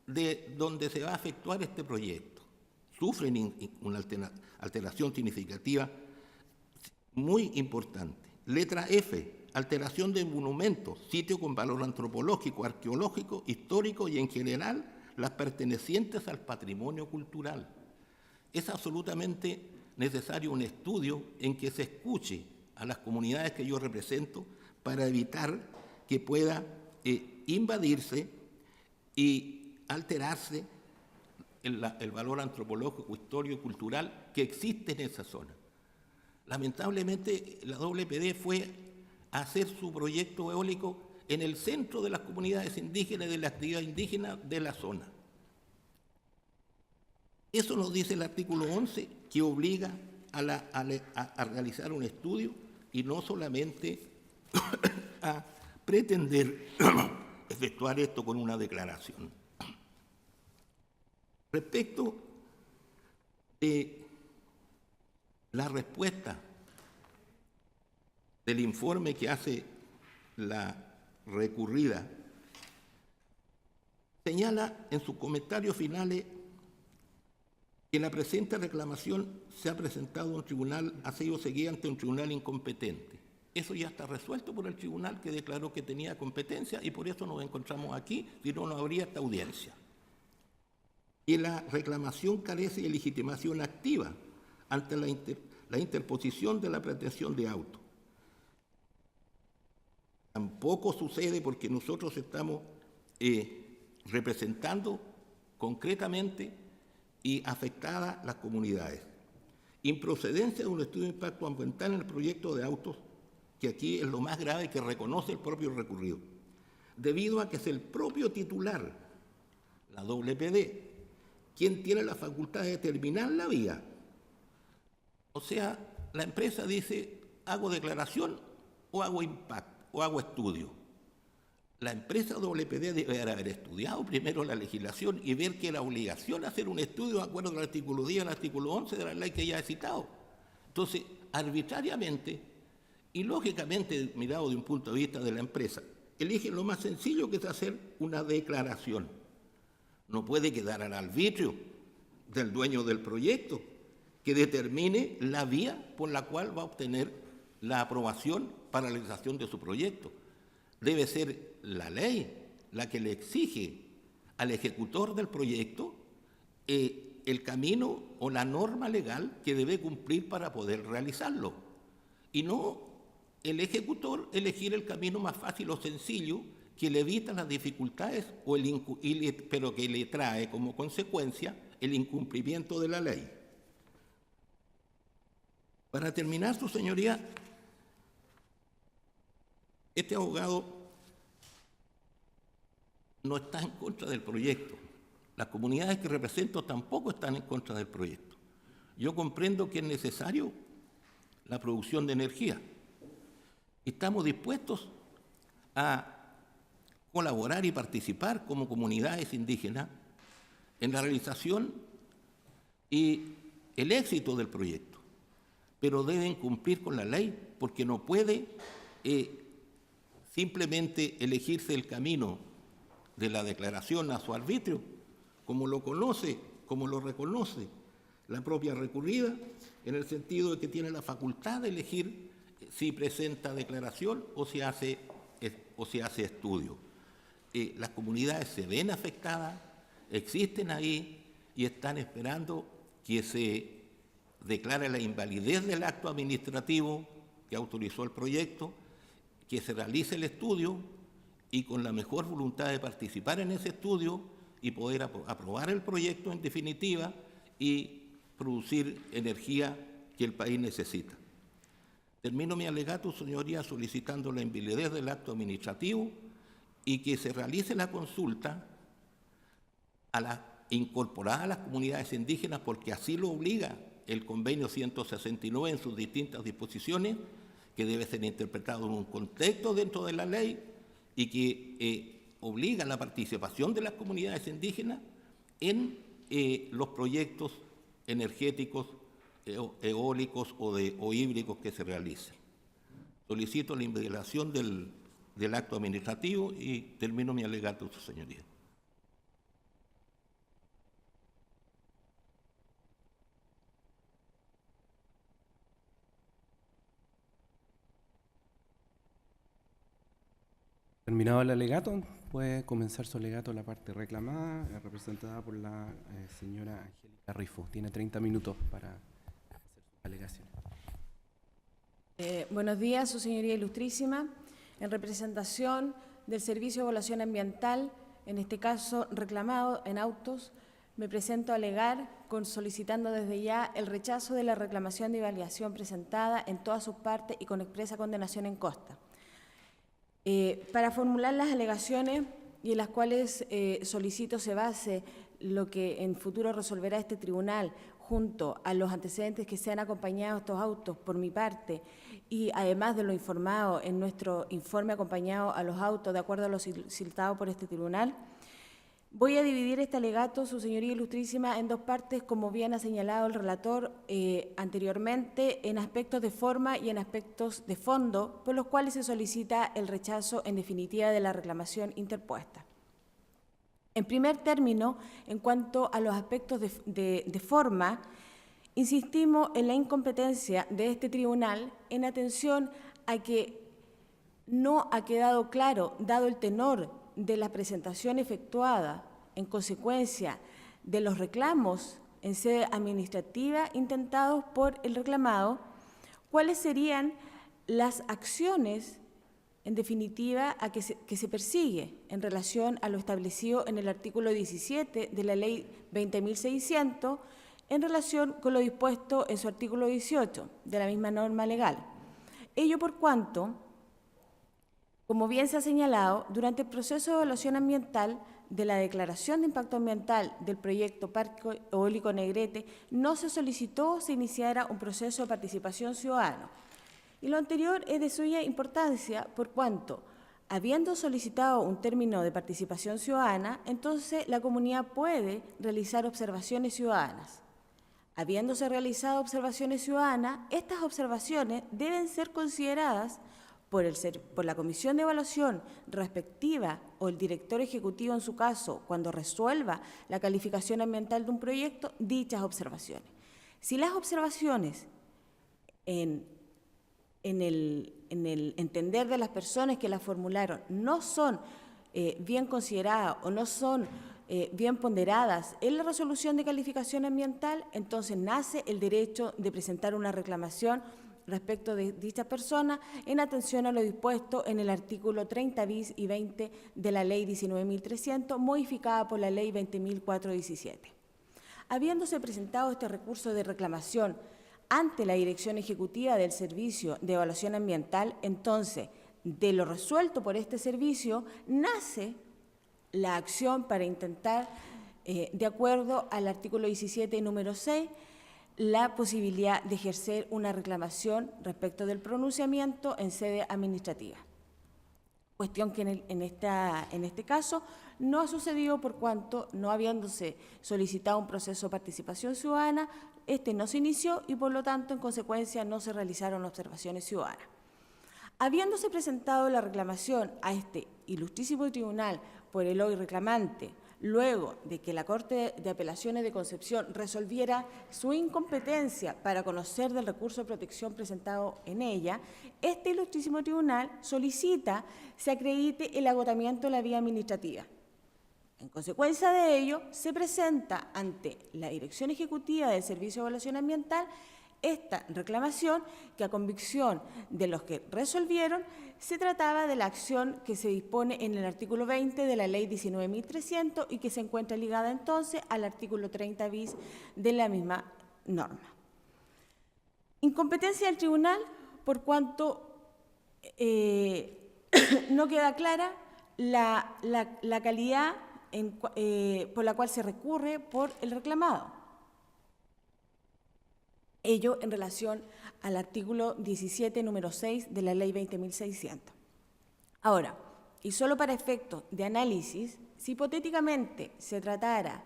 de donde se va a efectuar este proyecto. Sufren una alteración significativa muy importante. Letra F, alteración de monumentos, sitio con valor antropológico, arqueológico, histórico y en general las pertenecientes al patrimonio cultural. Es absolutamente necesario un estudio en que se escuche a las comunidades que yo represento para evitar que pueda invadirse y alterarse el valor antropológico, histórico y cultural que existe en esa zona. Lamentablemente, la WPD fue a hacer su proyecto eólico en el centro de las comunidades indígenas y de la actividad indígena de la zona. Eso nos dice el artículo 11, que obliga a realizar un estudio y no solamente a pretender efectuar esto con una declaración. Respecto de la respuesta del informe que hace la recurrida, señala en sus comentarios finales que la presente reclamación se ha presentado a un tribunal, ha sido seguida ante un tribunal incompetente. Eso ya está resuelto por el tribunal que declaró que tenía competencia y por eso nos encontramos aquí, si no, no habría esta audiencia. Y la reclamación carece de legitimación activa ante la interposición de la pretensión de auto. Tampoco sucede porque nosotros estamos representando concretamente y afectadas las comunidades. Improcedencia de un estudio de impacto ambiental en el proyecto de autos, que aquí es lo más grave que reconoce el propio recurrido, debido a que es el propio titular, la WPD, quien tiene la facultad de determinar la vía. O sea, la empresa dice, hago declaración o hago impacto o hago estudio. La empresa WPD debe haber estudiado primero la legislación y ver que la obligación de hacer un estudio de acuerdo al artículo 10 y al artículo 11 de la ley que ya he citado. Entonces, arbitrariamente y lógicamente, mirado de un punto de vista de la empresa, eligen lo más sencillo, que es hacer una declaración. No puede quedar al arbitrio del dueño del proyecto, que determine la vía por la cual va a obtener la aprobación para la realización de su proyecto. Debe ser la ley la que le exige al ejecutor del proyecto el camino o la norma legal que debe cumplir para poder realizarlo, y no el ejecutor elegir el camino más fácil o sencillo que le evita las dificultades pero que le trae como consecuencia el incumplimiento de la ley. Para terminar, su señoría, este abogado no está en contra del proyecto. Las comunidades que represento tampoco están en contra del proyecto. Yo comprendo que es necesario la producción de energía. Estamos dispuestos a colaborar y participar como comunidades indígenas en la realización y el éxito del proyecto, pero deben cumplir con la ley, porque no puede simplemente elegirse el camino de la declaración a su arbitrio, como lo reconoce la propia recurrida, en el sentido de que tiene la facultad de elegir si presenta declaración o si hace estudio. Las comunidades se ven afectadas, existen ahí y están esperando que se declare la invalidez del acto administrativo que autorizó el proyecto, que se realice el estudio y con la mejor voluntad de participar en ese estudio y poder aprobar el proyecto en definitiva y producir energía que el país necesita. Termino mi alegato, señoría, solicitando la invalidez del acto administrativo y que se realice la consulta incorporada a las comunidades indígenas, porque así lo obliga el convenio 169 en sus distintas disposiciones, que debe ser interpretado en un contexto dentro de la ley y que obliga la participación de las comunidades indígenas en los proyectos energéticos, eólicos o hídricos que se realicen. Solicito la invalidación del acto administrativo y termino mi alegato, su señoría. Terminado el alegato, puede comenzar su alegato la parte reclamada, representada por la señora Angélica Rifo. Tiene 30 minutos para hacer su alegación. Buenos días, su señoría ilustrísima. En representación del Servicio de Evaluación Ambiental, en este caso reclamado en autos, me presento a alegar solicitando desde ya el rechazo de la reclamación de validación presentada en todas sus partes y con expresa condenación en costa. Para formular las alegaciones y en las cuales solicito se base lo que en futuro resolverá este tribunal junto a los antecedentes que se han acompañado estos autos por mi parte y además de lo informado en nuestro informe acompañado a los autos de acuerdo a lo citado por este tribunal, voy a dividir este alegato, su señoría ilustrísima, en dos partes, como bien ha señalado el relator anteriormente, en aspectos de forma y en aspectos de fondo, por los cuales se solicita el rechazo en definitiva de la reclamación interpuesta. En primer término, en cuanto a los aspectos de forma, insistimos en la incompetencia de este tribunal en atención a que no ha quedado claro, dado el tenor de la presentación efectuada en consecuencia de los reclamos en sede administrativa intentados por el reclamado, cuáles serían las acciones en definitiva que se persigue en relación a lo establecido en el artículo 17 de la ley 20.600 en relación con lo dispuesto en su artículo 18 de la misma norma legal. Ello por cuanto, como bien se ha señalado, durante el proceso de evaluación ambiental de la declaración de impacto ambiental del proyecto Parque Eólico Negrete no se solicitó se iniciara un proceso de participación ciudadana. Y lo anterior es de suya importancia por cuanto, habiendo solicitado un término de participación ciudadana, entonces la comunidad puede realizar observaciones ciudadanas. Habiéndose realizado observaciones ciudadanas, estas observaciones deben ser consideradas por la comisión de evaluación respectiva o el director ejecutivo en su caso, cuando resuelva la calificación ambiental de un proyecto, dichas observaciones. Si las observaciones en el entender de las personas que las formularon no son bien consideradas o no son bien ponderadas en la resolución de calificación ambiental, entonces nace el derecho de presentar una reclamación respecto de dicha persona en atención a lo dispuesto en el artículo 30 bis y 20 de la Ley 19.300, modificada por la Ley 20.417. Habiéndose presentado este recurso de reclamación ante la Dirección Ejecutiva del Servicio de Evaluación Ambiental, entonces, de lo resuelto por este servicio, nace la acción para intentar, de acuerdo al artículo 17, número 6, la posibilidad de ejercer una reclamación respecto del pronunciamiento en sede administrativa. Cuestión que en este caso no ha sucedido por cuanto, no habiéndose solicitado un proceso de participación ciudadana, este no se inició y por lo tanto, en consecuencia, no se realizaron observaciones ciudadanas. Habiéndose presentado la reclamación a este ilustrísimo tribunal por el hoy reclamante, luego de que la Corte de Apelaciones de Concepción resolviera su incompetencia para conocer del recurso de protección presentado en ella, este ilustrísimo tribunal solicita se acredite el agotamiento de la vía administrativa. En consecuencia de ello, se presenta ante la Dirección Ejecutiva del Servicio de Evaluación Ambiental esta reclamación que, a convicción de los que resolvieron, se trataba de la acción que se dispone en el artículo 20 de la Ley 19.300 y que se encuentra ligada entonces al artículo 30 bis de la misma norma. Incompetencia del tribunal por cuanto no queda clara la calidad por la cual se recurre por el reclamado. Ello en relación al artículo 17, número 6 de la Ley 20.600. Ahora, y solo para efectos de análisis, si hipotéticamente se tratara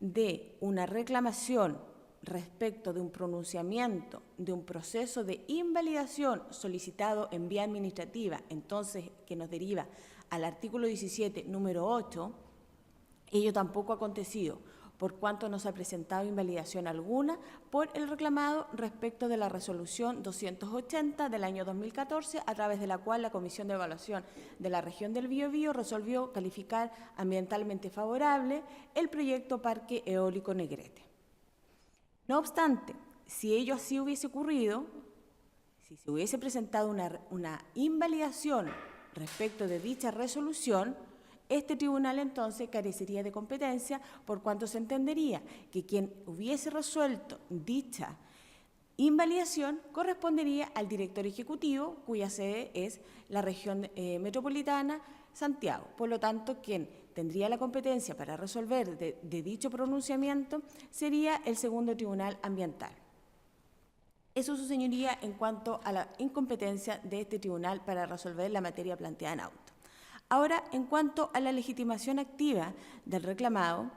de una reclamación respecto de un pronunciamiento de un proceso de invalidación solicitado en vía administrativa, entonces que nos deriva al artículo 17, número 8, ello tampoco ha acontecido, por cuanto no se ha presentado invalidación alguna por el reclamado respecto de la resolución 280 del año 2014, a través de la cual la Comisión de Evaluación de la Región del Biobío resolvió calificar ambientalmente favorable el proyecto Parque Eólico Negrete. No obstante, si ello así hubiese ocurrido, si se hubiese presentado una invalidación respecto de dicha resolución, este tribunal entonces carecería de competencia por cuanto se entendería que quien hubiese resuelto dicha invalidación correspondería al director ejecutivo, cuya sede es la región metropolitana Santiago. Por lo tanto, quien tendría la competencia para resolver de dicho pronunciamiento sería el segundo tribunal ambiental. Eso, su señoría, en cuanto a la incompetencia de este tribunal para resolver la materia planteada en auto. Ahora, en cuanto a la legitimación activa del reclamado,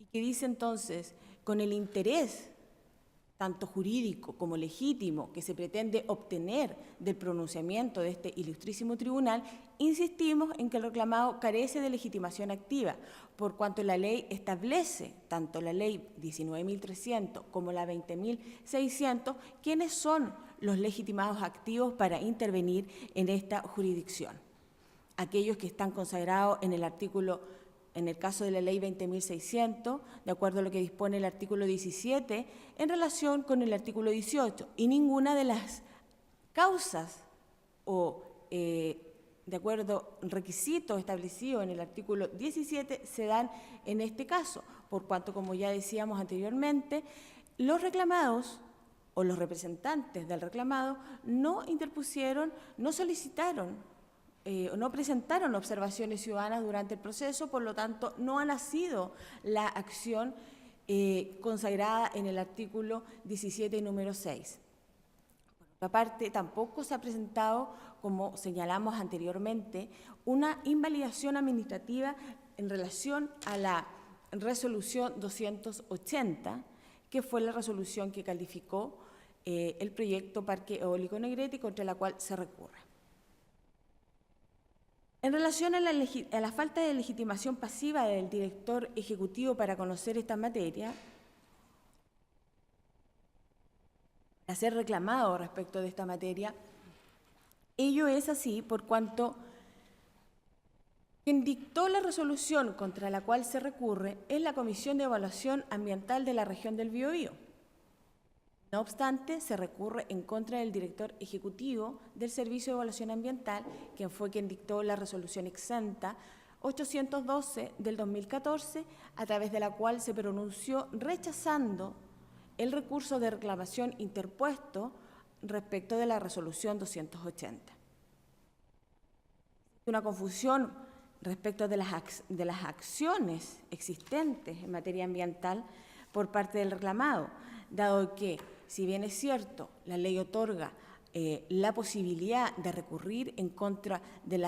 y que dice entonces, con el interés tanto jurídico como legítimo que se pretende obtener del pronunciamiento de este ilustrísimo tribunal, insistimos en que el reclamado carece de legitimación activa, por cuanto la ley establece, tanto la ley 19.300 como la 20.600, quiénes son los legitimados activos para intervenir en esta jurisdicción. Aquellos que están consagrados en el artículo, en el caso de la ley 20.600, de acuerdo a lo que dispone el artículo 17, en relación con el artículo 18, y ninguna de las causas o, de acuerdo al requisito establecido en el artículo 17, se dan en este caso, por cuanto, como ya decíamos anteriormente, los reclamados o los representantes del reclamado no interpusieron, no solicitaron, no presentaron observaciones ciudadanas durante el proceso, por lo tanto, no ha nacido la acción consagrada en el artículo 17, número 6. Por otra parte, tampoco se ha presentado, como señalamos anteriormente, una invalidación administrativa en relación a la resolución 280, que fue la resolución que calificó el proyecto Parque Eólico Negrete, contra la cual se recurre. En relación a la falta de legitimación pasiva del director ejecutivo para conocer esta materia, a ser reclamado respecto de esta materia, ello es así por cuanto quien dictó la resolución contra la cual se recurre es la Comisión de Evaluación Ambiental de la región del Biobío. No obstante, se recurre en contra del director ejecutivo del Servicio de Evaluación Ambiental, quien fue quien dictó la resolución exenta 812 del 2014, a través de la cual se pronunció rechazando el recurso de reclamación interpuesto respecto de la resolución 280. Una confusión respecto de las acciones existentes en materia ambiental por parte del reclamado, dado que, si bien es cierto, la ley otorga la posibilidad de recurrir en contra de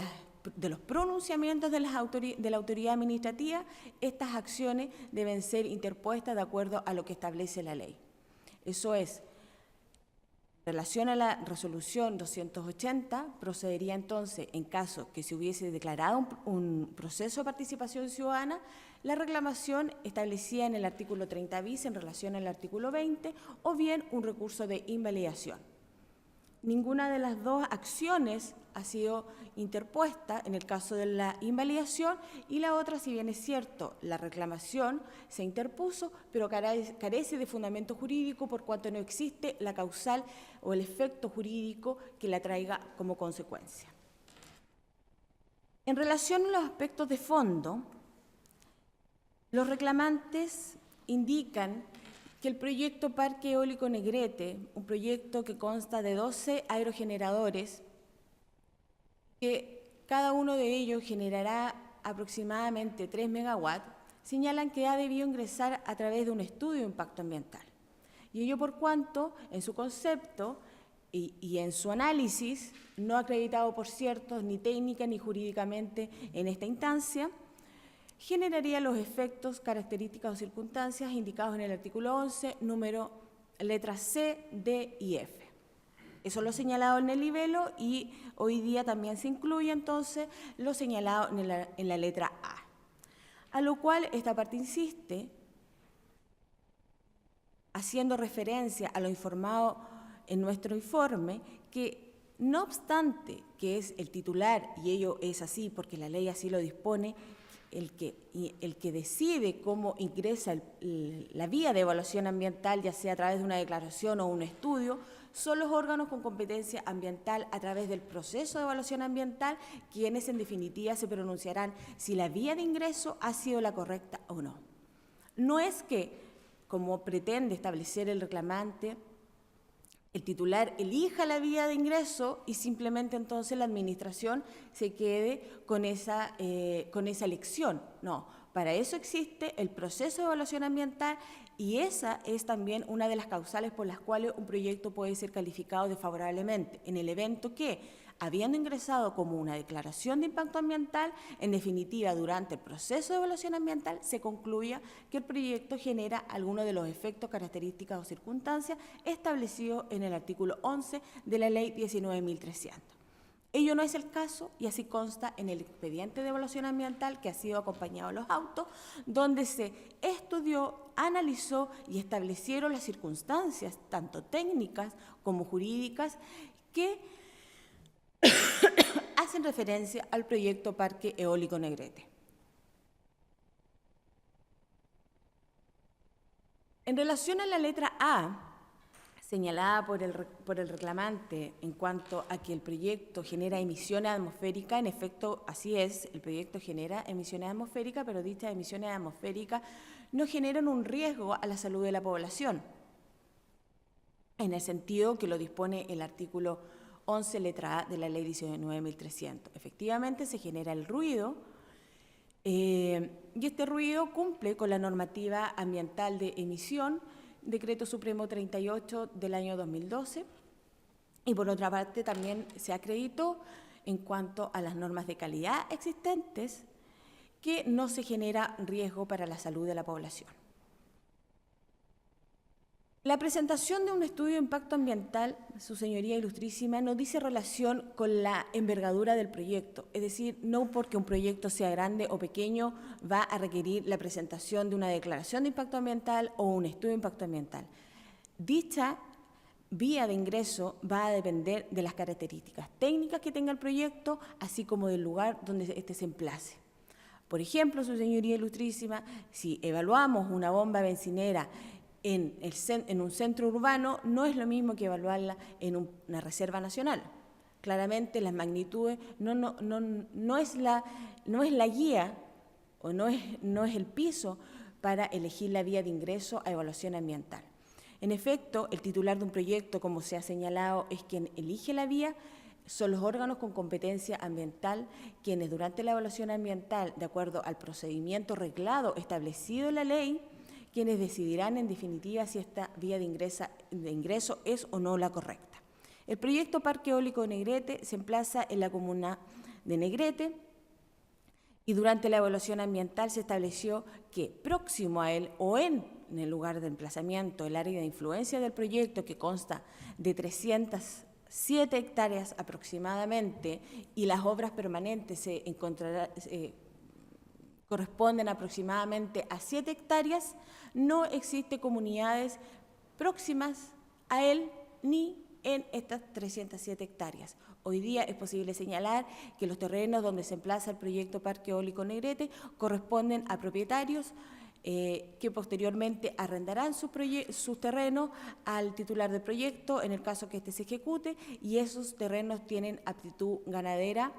los pronunciamientos de la autoridad administrativa, estas acciones deben ser interpuestas de acuerdo a lo que establece la ley. Eso es, en relación a la resolución 280, procedería entonces, en caso que se hubiese declarado un proceso de participación ciudadana, la reclamación establecida en el artículo 30 bis en relación al artículo 20, o bien un recurso de invalidación. Ninguna de las dos acciones ha sido interpuesta en el caso de la invalidación, y la otra, si bien es cierto, la reclamación se interpuso, pero carece de fundamento jurídico por cuanto no existe la causal o el efecto jurídico que la traiga como consecuencia. En relación a los aspectos de fondo, los reclamantes indican que el proyecto Parque Eólico Negrete, un proyecto que consta de 12 aerogeneradores, que cada uno de ellos generará aproximadamente 3 megawatts, señalan que ha debido ingresar a través de un estudio de impacto ambiental. Y ello por cuanto, en su concepto y en su análisis, no acreditado por cierto, ni técnica ni jurídicamente en esta instancia, generaría los efectos, características o circunstancias indicados en el artículo 11, número letras C, D y F. Eso lo señalado en el libelo, y hoy día también se incluye entonces lo señalado en la letra A. A lo cual esta parte insiste, haciendo referencia a lo informado en nuestro informe, que no obstante que es el titular, y ello es así porque la ley así lo dispone, el que decide cómo ingresa la vía de evaluación ambiental, ya sea a través de una declaración o un estudio, son los órganos con competencia ambiental a través del proceso de evaluación ambiental quienes en definitiva se pronunciarán si la vía de ingreso ha sido la correcta o no. No es que, como pretende establecer el reclamante, el titular elija la vía de ingreso y simplemente entonces la administración se quede con esa elección. No, para eso existe el proceso de evaluación ambiental, y esa es también una de las causales por las cuales un proyecto puede ser calificado desfavorablemente, en el evento que, habiendo ingresado como una declaración de impacto ambiental, en definitiva, durante el proceso de evaluación ambiental, se concluya que el proyecto genera alguno de los efectos, características o circunstancias establecidos en el artículo 11 de la Ley 19.300. Ello no es el caso, y así consta en el expediente de evaluación ambiental que ha sido acompañado a los autos, donde se estudió, analizó y establecieron las circunstancias, tanto técnicas como jurídicas, que hacen referencia al proyecto Parque Eólico Negrete. En relación a la letra A, señalada por el reclamante en cuanto a que el proyecto genera emisiones atmosféricas, en efecto, así es, el proyecto genera emisiones atmosféricas, pero dichas emisiones atmosféricas no generan un riesgo a la salud de la población, en el sentido que lo dispone el artículo 11, letra A de la Ley 19.300. Efectivamente, se genera el ruido, y este ruido cumple con la normativa ambiental de emisión, Decreto Supremo 38 del año 2012, y por otra parte también se acreditó en cuanto a las normas de calidad existentes que no se genera riesgo para la salud de la población. La presentación de un estudio de impacto ambiental, Su Señoría Ilustrísima, no dice relación con la envergadura del proyecto, es decir, no porque un proyecto sea grande o pequeño va a requerir la presentación de una declaración de impacto ambiental o un estudio de impacto ambiental. Dicha vía de ingreso va a depender de las características técnicas que tenga el proyecto, así como del lugar donde éste se emplace. Por ejemplo, Su Señoría Ilustrísima, si evaluamos una bomba bencinera en un centro urbano, no es lo mismo que evaluarla en una reserva nacional. Claramente las magnitudes no es la guía o no es el piso para elegir la vía de ingreso a evaluación ambiental. En efecto, el titular de un proyecto, como se ha señalado, es quien elige la vía. Son los órganos con competencia ambiental quienes durante la evaluación ambiental, de acuerdo al procedimiento reglado establecido en la ley, quienes decidirán en definitiva si esta vía de ingreso es o no la correcta. El proyecto Parque Eólico Negrete se emplaza en la comuna de Negrete y durante la evaluación ambiental se estableció que próximo a él o en el lugar de emplazamiento, el área de influencia del proyecto, que consta de 307 hectáreas aproximadamente, y las obras permanentes corresponden aproximadamente a 7 hectáreas, no existe comunidades próximas a él ni en estas 307 hectáreas. Hoy día es posible señalar que los terrenos donde se emplaza el proyecto Parque Eólico Negrete corresponden a propietarios que posteriormente arrendarán sus terrenos al titular del proyecto en el caso que éste se ejecute, y esos terrenos tienen aptitud ganadera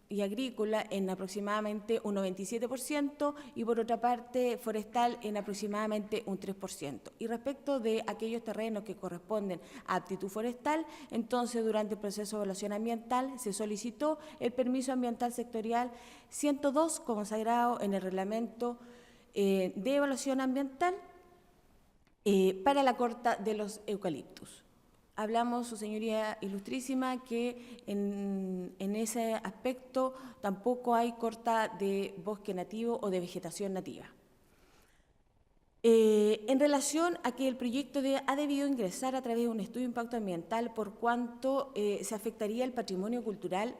y agrícola en aproximadamente un 97% y por otra parte forestal en aproximadamente un 3%. Y respecto de aquellos terrenos que corresponden a aptitud forestal, entonces durante el proceso de evaluación ambiental se solicitó el permiso ambiental sectorial 102 consagrado en el reglamento de evaluación ambiental para la corta de los eucaliptus. Hablamos, Su Señoría Ilustrísima, que en ese aspecto tampoco hay corta de bosque nativo o de vegetación nativa. En relación a que el proyecto ha debido ingresar a través de un estudio de impacto ambiental por cuanto se afectaría el patrimonio cultural,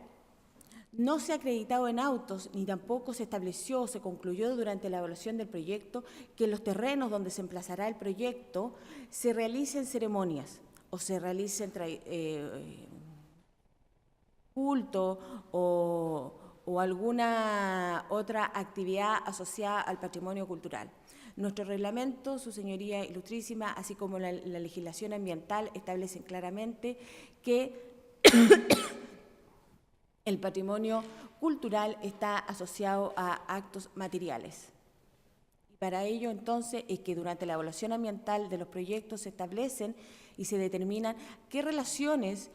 no se ha acreditado en autos ni tampoco se estableció o se concluyó durante la evaluación del proyecto que en los terrenos donde se emplazará el proyecto se realicen ceremonias o se realicen culto o alguna otra actividad asociada al patrimonio cultural. Nuestro reglamento, Su Señoría Ilustrísima, así como la legislación ambiental, establecen claramente que el patrimonio cultural está asociado a actos materiales. Para ello, entonces, es que durante la evaluación ambiental de los proyectos se establecen y se determinan qué relaciones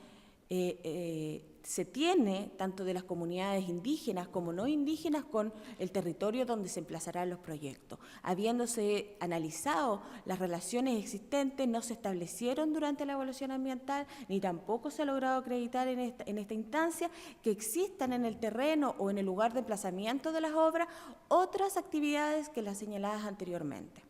se tiene tanto de las comunidades indígenas como no indígenas con el territorio donde se emplazarán los proyectos. Habiéndose analizado las relaciones existentes, no se establecieron durante la evaluación ambiental, ni tampoco se ha logrado acreditar en esta instancia que existan en el terreno o en el lugar de emplazamiento de las obras otras actividades que las señaladas anteriormente.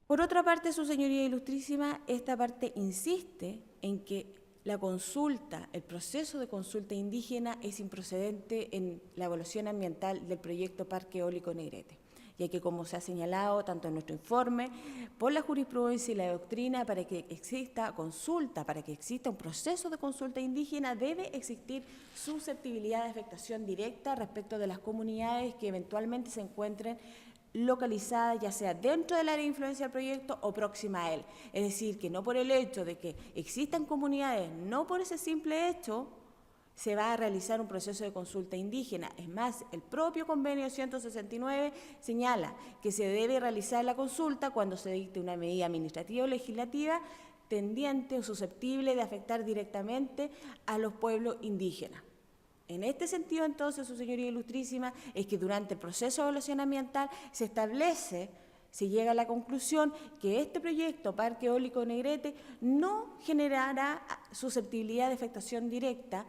Por otra parte, Su Señoría Ilustrísima, esta parte insiste en que la consulta, el proceso de consulta indígena es improcedente en la evaluación ambiental del proyecto Parque Eólico Negrete, ya que, como se ha señalado tanto en nuestro informe, por la jurisprudencia y la doctrina, para que exista consulta, para que exista un proceso de consulta indígena, debe existir susceptibilidad de afectación directa respecto de las comunidades que eventualmente se encuentren localizada ya sea dentro del área de influencia del proyecto o próxima a él. Es decir, que no por el hecho de que existan comunidades, no por ese simple hecho, se va a realizar un proceso de consulta indígena. Es más, el propio convenio 169 señala que se debe realizar la consulta cuando se dicte una medida administrativa o legislativa tendiente o susceptible de afectar directamente a los pueblos indígenas. En este sentido, entonces, Su Señoría Ilustrísima, es que durante el proceso de evaluación ambiental se llega a la conclusión que este proyecto Parque Eólico Negrete no generará susceptibilidad de afectación directa,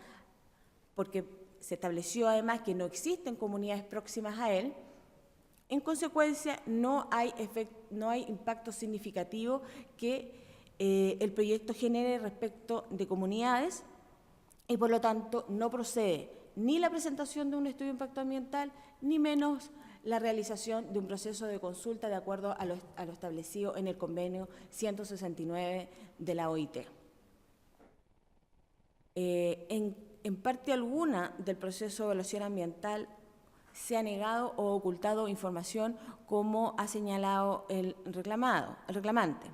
porque se estableció además que no existen comunidades próximas a él. En consecuencia, no hay impacto significativo que el proyecto genere respecto de comunidades y, por lo tanto, no procede ni la presentación de un estudio de impacto ambiental, ni menos la realización de un proceso de consulta de acuerdo a lo establecido en el convenio 169 de la OIT. En parte alguna del proceso de evaluación ambiental se ha negado o ocultado información, como ha señalado el reclamante.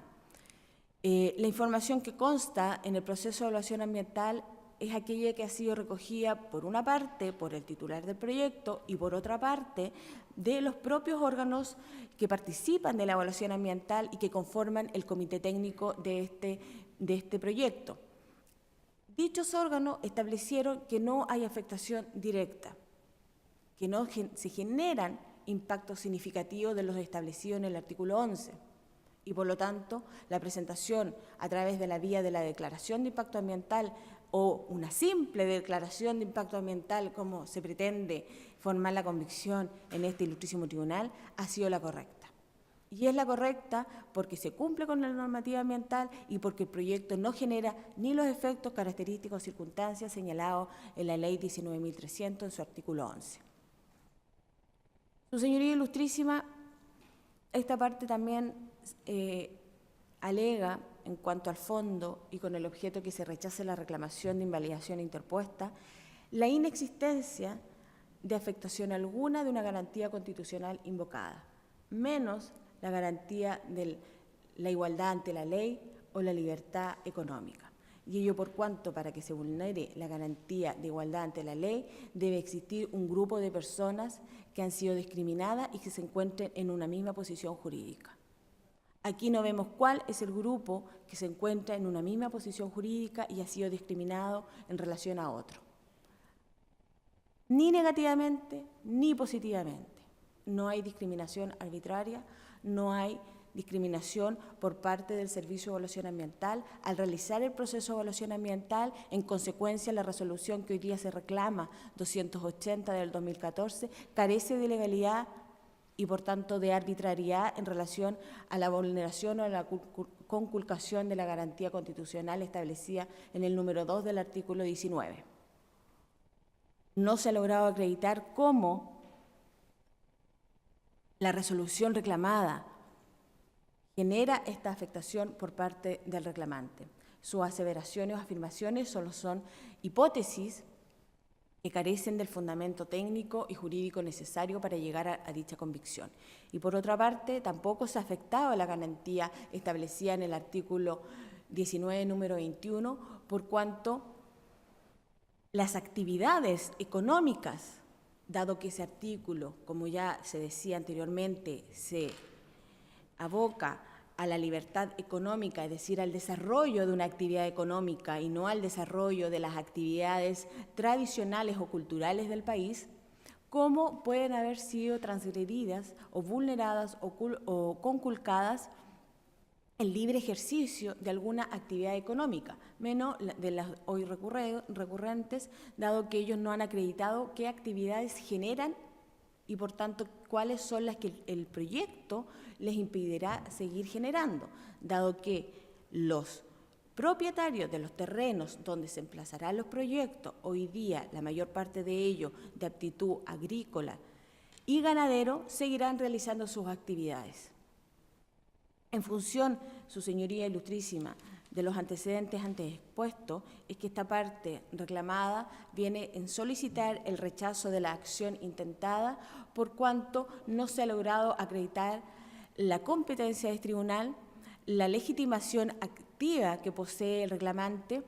La información que consta en el proceso de evaluación ambiental es aquella que ha sido recogida, por una parte, por el titular del proyecto y, por otra parte, de los propios órganos que participan de la evaluación ambiental y que conforman el comité técnico de este proyecto. Dichos órganos establecieron que no hay afectación directa, que no se generan impactos significativos de los establecidos en el artículo 11, y por lo tanto la presentación a través de la vía de la declaración de impacto ambiental o una simple declaración de impacto ambiental, como se pretende formar la convicción en este ilustrísimo tribunal, ha sido la correcta. Y es la correcta porque se cumple con la normativa ambiental y porque el proyecto no genera ni los efectos, características o circunstancias señalados en la Ley 19.300 en su artículo 11. Su Señoría Ilustrísima, esta parte también alega, en cuanto al fondo y con el objeto que se rechace la reclamación de invalidación interpuesta, la inexistencia de afectación alguna de una garantía constitucional invocada, menos la garantía de la igualdad ante la ley o la libertad económica. Y ello por cuanto, para que se vulnere la garantía de igualdad ante la ley, debe existir un grupo de personas que han sido discriminadas y que se encuentren en una misma posición jurídica. Aquí no vemos cuál es el grupo que se encuentra en una misma posición jurídica y ha sido discriminado en relación a otro. Ni negativamente ni positivamente. No hay discriminación arbitraria, no hay discriminación por parte del Servicio de Evaluación Ambiental al realizar el proceso de evaluación ambiental. En consecuencia, la resolución que hoy día se reclama, 280 del 2014, carece de legalidad y, por tanto, de arbitrariedad en relación a la vulneración o a la conculcación de la garantía constitucional establecida en el número 2 del artículo 19. No se ha logrado acreditar cómo la resolución reclamada genera esta afectación por parte del reclamante. Sus aseveraciones o afirmaciones solo son hipótesis que carecen del fundamento técnico y jurídico necesario para llegar a dicha convicción. Y por otra parte, tampoco se ha afectado la garantía establecida en el artículo 19, número 21, por cuanto las actividades económicas, dado que ese artículo, como ya se decía anteriormente, se aboca a la libertad económica, es decir, al desarrollo de una actividad económica y no al desarrollo de las actividades tradicionales o culturales del país, cómo pueden haber sido transgredidas o vulneradas o conculcadas el libre ejercicio de alguna actividad económica, menos de las hoy recurrentes, dado que ellos no han acreditado qué actividades generan y, por tanto, cuáles son las que el proyecto les impedirá seguir generando, dado que los propietarios de los terrenos donde se emplazarán los proyectos, hoy día la mayor parte de ellos de aptitud agrícola y ganadero, seguirán realizando sus actividades. En función, Su Señoría Ilustrísima, de los antecedentes antes expuestos, es que esta parte reclamada viene en solicitar el rechazo de la acción intentada, por cuanto no se ha logrado acreditar la competencia del tribunal, la legitimación activa que posee el reclamante,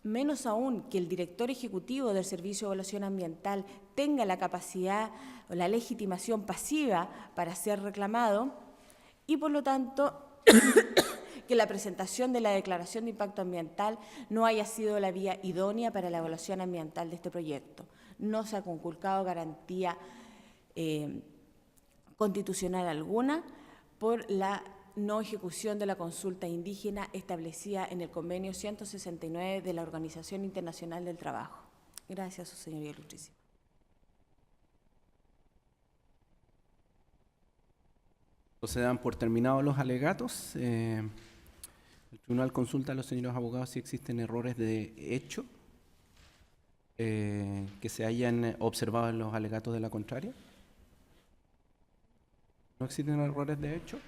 menos aún que el director ejecutivo del Servicio de Evaluación Ambiental tenga la capacidad o la legitimación pasiva para ser reclamado, y por lo tanto que la presentación de la declaración de impacto ambiental no haya sido la vía idónea para la evaluación ambiental de este proyecto. No se ha conculcado garantía constitucional alguna por la no ejecución de la consulta indígena establecida en el convenio 169 de la Organización Internacional del Trabajo. Gracias, Su Señoría Ilustrísima. Se dan por terminados los alegatos. El tribunal consulta a los señores abogados si existen errores de hecho que se hayan observado en los alegatos de la contraria. ¿No existen errores de hecho?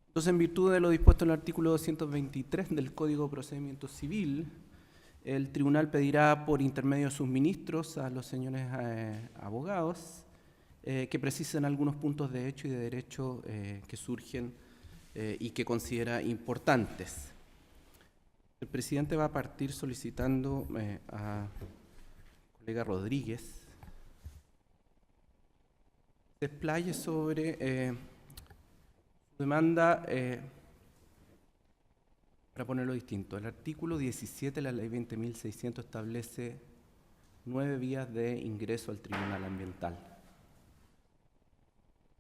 Entonces, en virtud de lo dispuesto en el artículo 223 del Código de Procedimiento Civil, el tribunal pedirá por intermedio de sus ministros a los señores abogados que precisen algunos puntos de hecho y de derecho que surgen y que considera importantes. El presidente va a partir solicitando a colega Rodríguez se explaye sobre su demanda, para ponerlo distinto. El artículo 17 de la ley 20.600 establece 9 vías de ingreso al tribunal ambiental.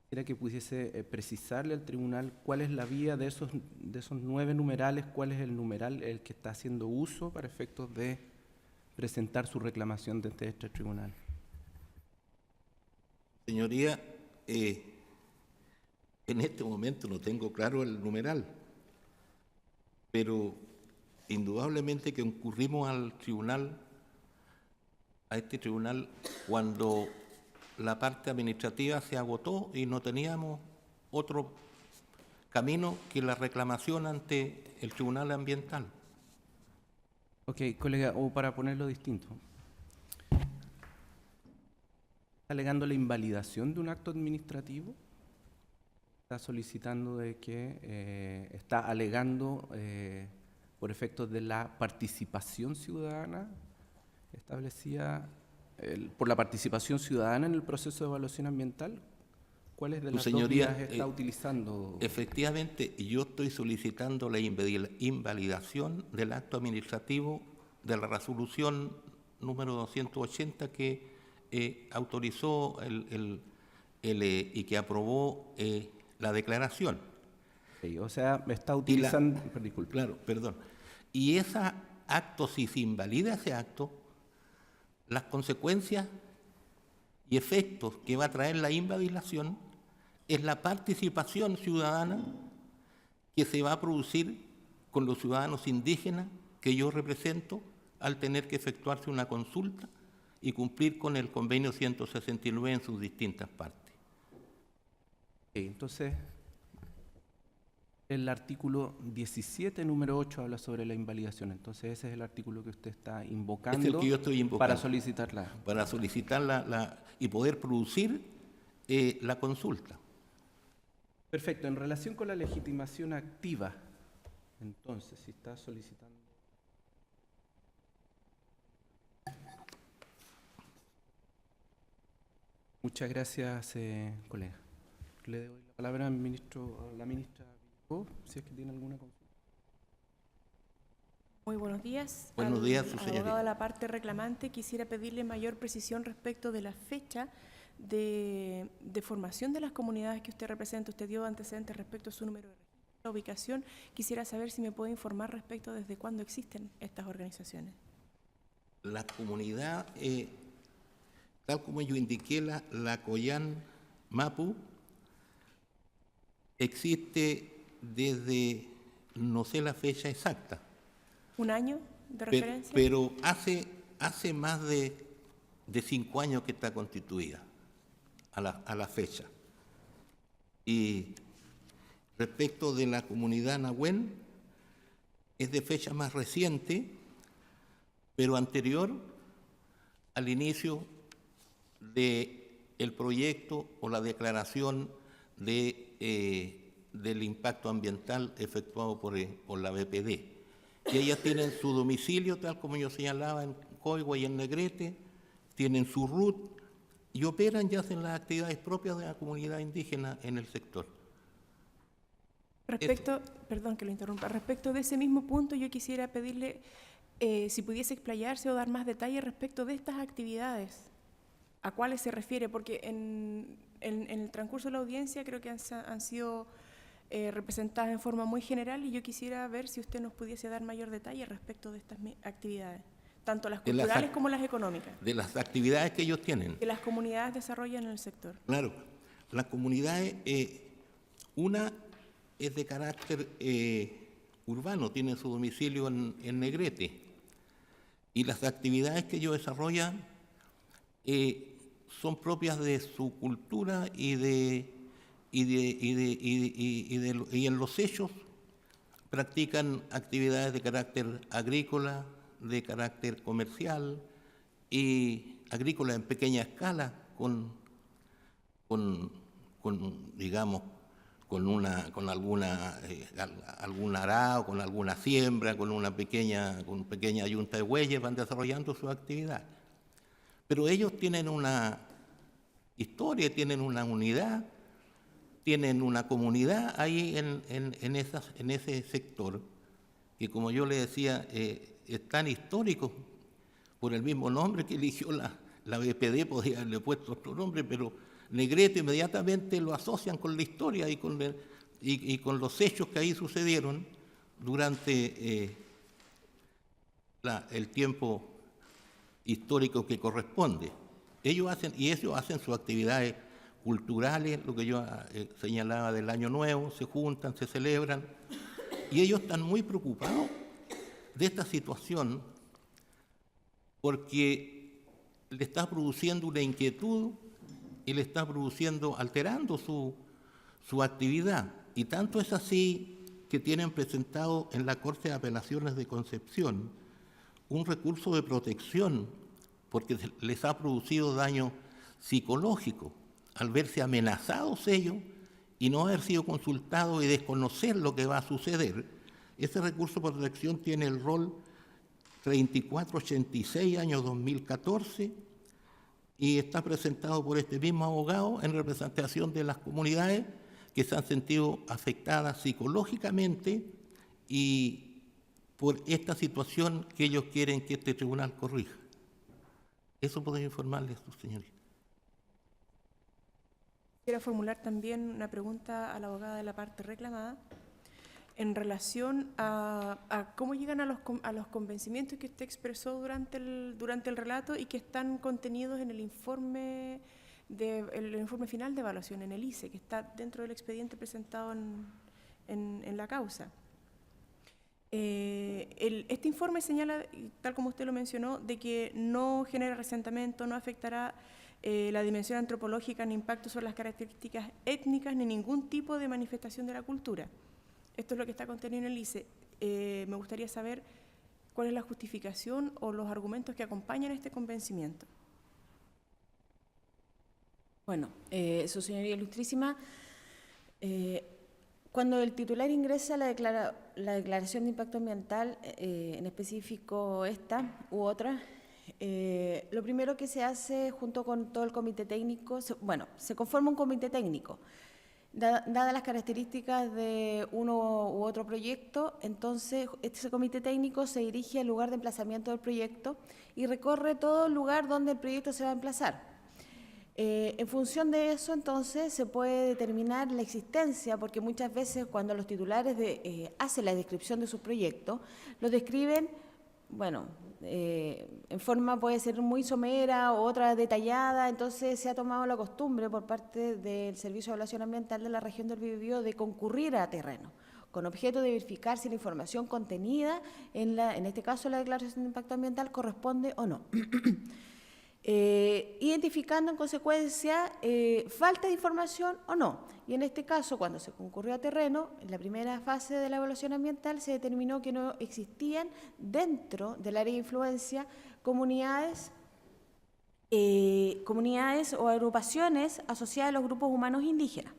Quisiera que pudiese precisarle al tribunal cuál es la vía de esos 9 numerales, cuál es el numeral el que está haciendo uso para efectos de presentar su reclamación desde este tribunal. Señoría, en este momento no tengo claro el numeral, pero indudablemente que concurrimos al tribunal, a este tribunal, cuando la parte administrativa se agotó y no teníamos otro camino que la reclamación ante el tribunal ambiental. Ok, colega, o para ponerlo distinto. ¿Está alegando la invalidación de un acto administrativo? ¿Está solicitando de que está alegando por efectos de la participación ciudadana establecida por la participación ciudadana en el proceso de evaluación ambiental? ¿Cuáles de las dos vías está utilizando? Efectivamente, yo estoy solicitando la invalidación del acto administrativo de la resolución número 280 que autorizó y que aprobó la declaración. Sí, o sea, está utilizando... disculpe. Claro, perdón. Y ese acto, si se invalida ese acto, las consecuencias y efectos que va a traer la invalidación es la participación ciudadana que se va a producir con los ciudadanos indígenas que yo represento al tener que efectuarse una consulta y cumplir con el convenio 169 en sus distintas partes. Entonces, el artículo 17, número 8, habla sobre la invalidación. Entonces, ese es el artículo que usted está invocando, Es el que yo estoy invocando para solicitarla. Para solicitar y poder producir la consulta. Perfecto. En relación con la legitimación activa, entonces, si está solicitando... Muchas gracias, colega. Le doy la palabra al ministro, a la ministra, si es que tiene alguna consulta. Muy buenos días. Buenos días, su Al señoría. abogado de la parte reclamante, quisiera pedirle mayor precisión respecto de la fecha de formación de las comunidades que usted representa. Usted dio antecedentes respecto a su número de registro, la ubicación. Quisiera saber si me puede informar respecto desde cuándo existen estas organizaciones. La comunidad, tal como yo indiqué, la Coyan Mapu, existe desde, no sé la fecha exacta. ¿Un año de referencia? Pero hace más de 5 años que está constituida a la fecha. Y respecto de la comunidad Nahuen, es de fecha más reciente, pero anterior al inicio del proyecto o la declaración del impacto ambiental efectuado por la BPD. Y ellas tienen su domicilio, tal como yo señalaba, en Coigua y en Negrete, tienen su RUT y operan y hacen las actividades propias de la comunidad indígena en el sector. Perdón que lo interrumpa, respecto de ese mismo punto yo quisiera pedirle si pudiese explayarse o dar más detalles respecto de estas actividades. ¿A cuáles se refiere? Porque en el transcurso de la audiencia creo que han sido representadas en forma muy general y yo quisiera ver si usted nos pudiese dar mayor detalle respecto de estas actividades, tanto las culturales como las económicas. De las actividades que ellos tienen. Que las comunidades desarrollan en el sector. Claro, las comunidades Una es de carácter urbano, tiene su domicilio en Negrete, y las actividades que ellos desarrollan son propias de su cultura y en los hechos practican actividades de carácter agrícola, de carácter comercial y agrícola en pequeña escala, digamos, con algún arado, con alguna siembra, con pequeña yunta de bueyes, van desarrollando su actividad. Pero ellos tienen una historia, tienen una unidad, tienen una comunidad ahí en ese sector, que como yo le decía, es tan histórico, por el mismo nombre que eligió la BPD, podría haberle puesto otro nombre, pero Negrete inmediatamente lo asocian con la historia y con los hechos que ahí sucedieron durante el tiempo histórico que corresponde. Ellos hacen sus actividades culturales, lo que yo señalaba del Año Nuevo, se juntan, se celebran, y ellos están muy preocupados de esta situación porque le está produciendo una inquietud y le está alterando su actividad. Y tanto es así que tienen presentado en la Corte de Apelaciones de Concepción un recurso de protección porque les ha producido daño psicológico al verse amenazados ellos y no haber sido consultados y desconocer lo que va a suceder. Ese recurso de protección tiene el rol 3486 año 2014 y está presentado por este mismo abogado en representación de las comunidades que se han sentido afectadas psicológicamente y por esta situación que ellos quieren que este tribunal corrija. Eso puedo informarles, señoría. Quiero formular también una pregunta a la abogada de la parte reclamada en relación a cómo llegan a los convencimientos que usted expresó durante el relato y que están contenidos en el informe final de evaluación, en el ICE, que está dentro del expediente presentado en la causa. Este informe señala, tal como usted lo mencionó, de que no genera resentimiento, no afectará la dimensión antropológica ni impacto sobre las características étnicas ni ningún tipo de manifestación de la cultura. Esto es lo que está contenido en el ICE. Me gustaría saber cuál es la justificación o los argumentos que acompañan este convencimiento. Bueno, Su Señoría Ilustrísima, cuando el titular ingresa la declaración de impacto ambiental, en específico esta u otra, lo primero que se hace junto con todo el comité técnico, se conforma un comité técnico. Dadas las características de uno u otro proyecto, entonces este comité técnico se dirige al lugar de emplazamiento del proyecto y recorre todo el lugar donde el proyecto se va a emplazar. En función de eso, entonces, se puede determinar la existencia, porque muchas veces cuando los titulares hacen la descripción de sus proyectos, lo describen, en forma puede ser muy somera o otra detallada, entonces se ha tomado la costumbre por parte del Servicio de Evaluación Ambiental de la región del Biobío de concurrir a terreno, con objeto de verificar si la información contenida en este caso la declaración de impacto ambiental corresponde o no. Identificando en consecuencia falta de información o no. Y en este caso, cuando se concurrió a terreno, en la primera fase de la evaluación ambiental se determinó que no existían dentro del área de influencia comunidades o agrupaciones asociadas a los grupos humanos indígenas.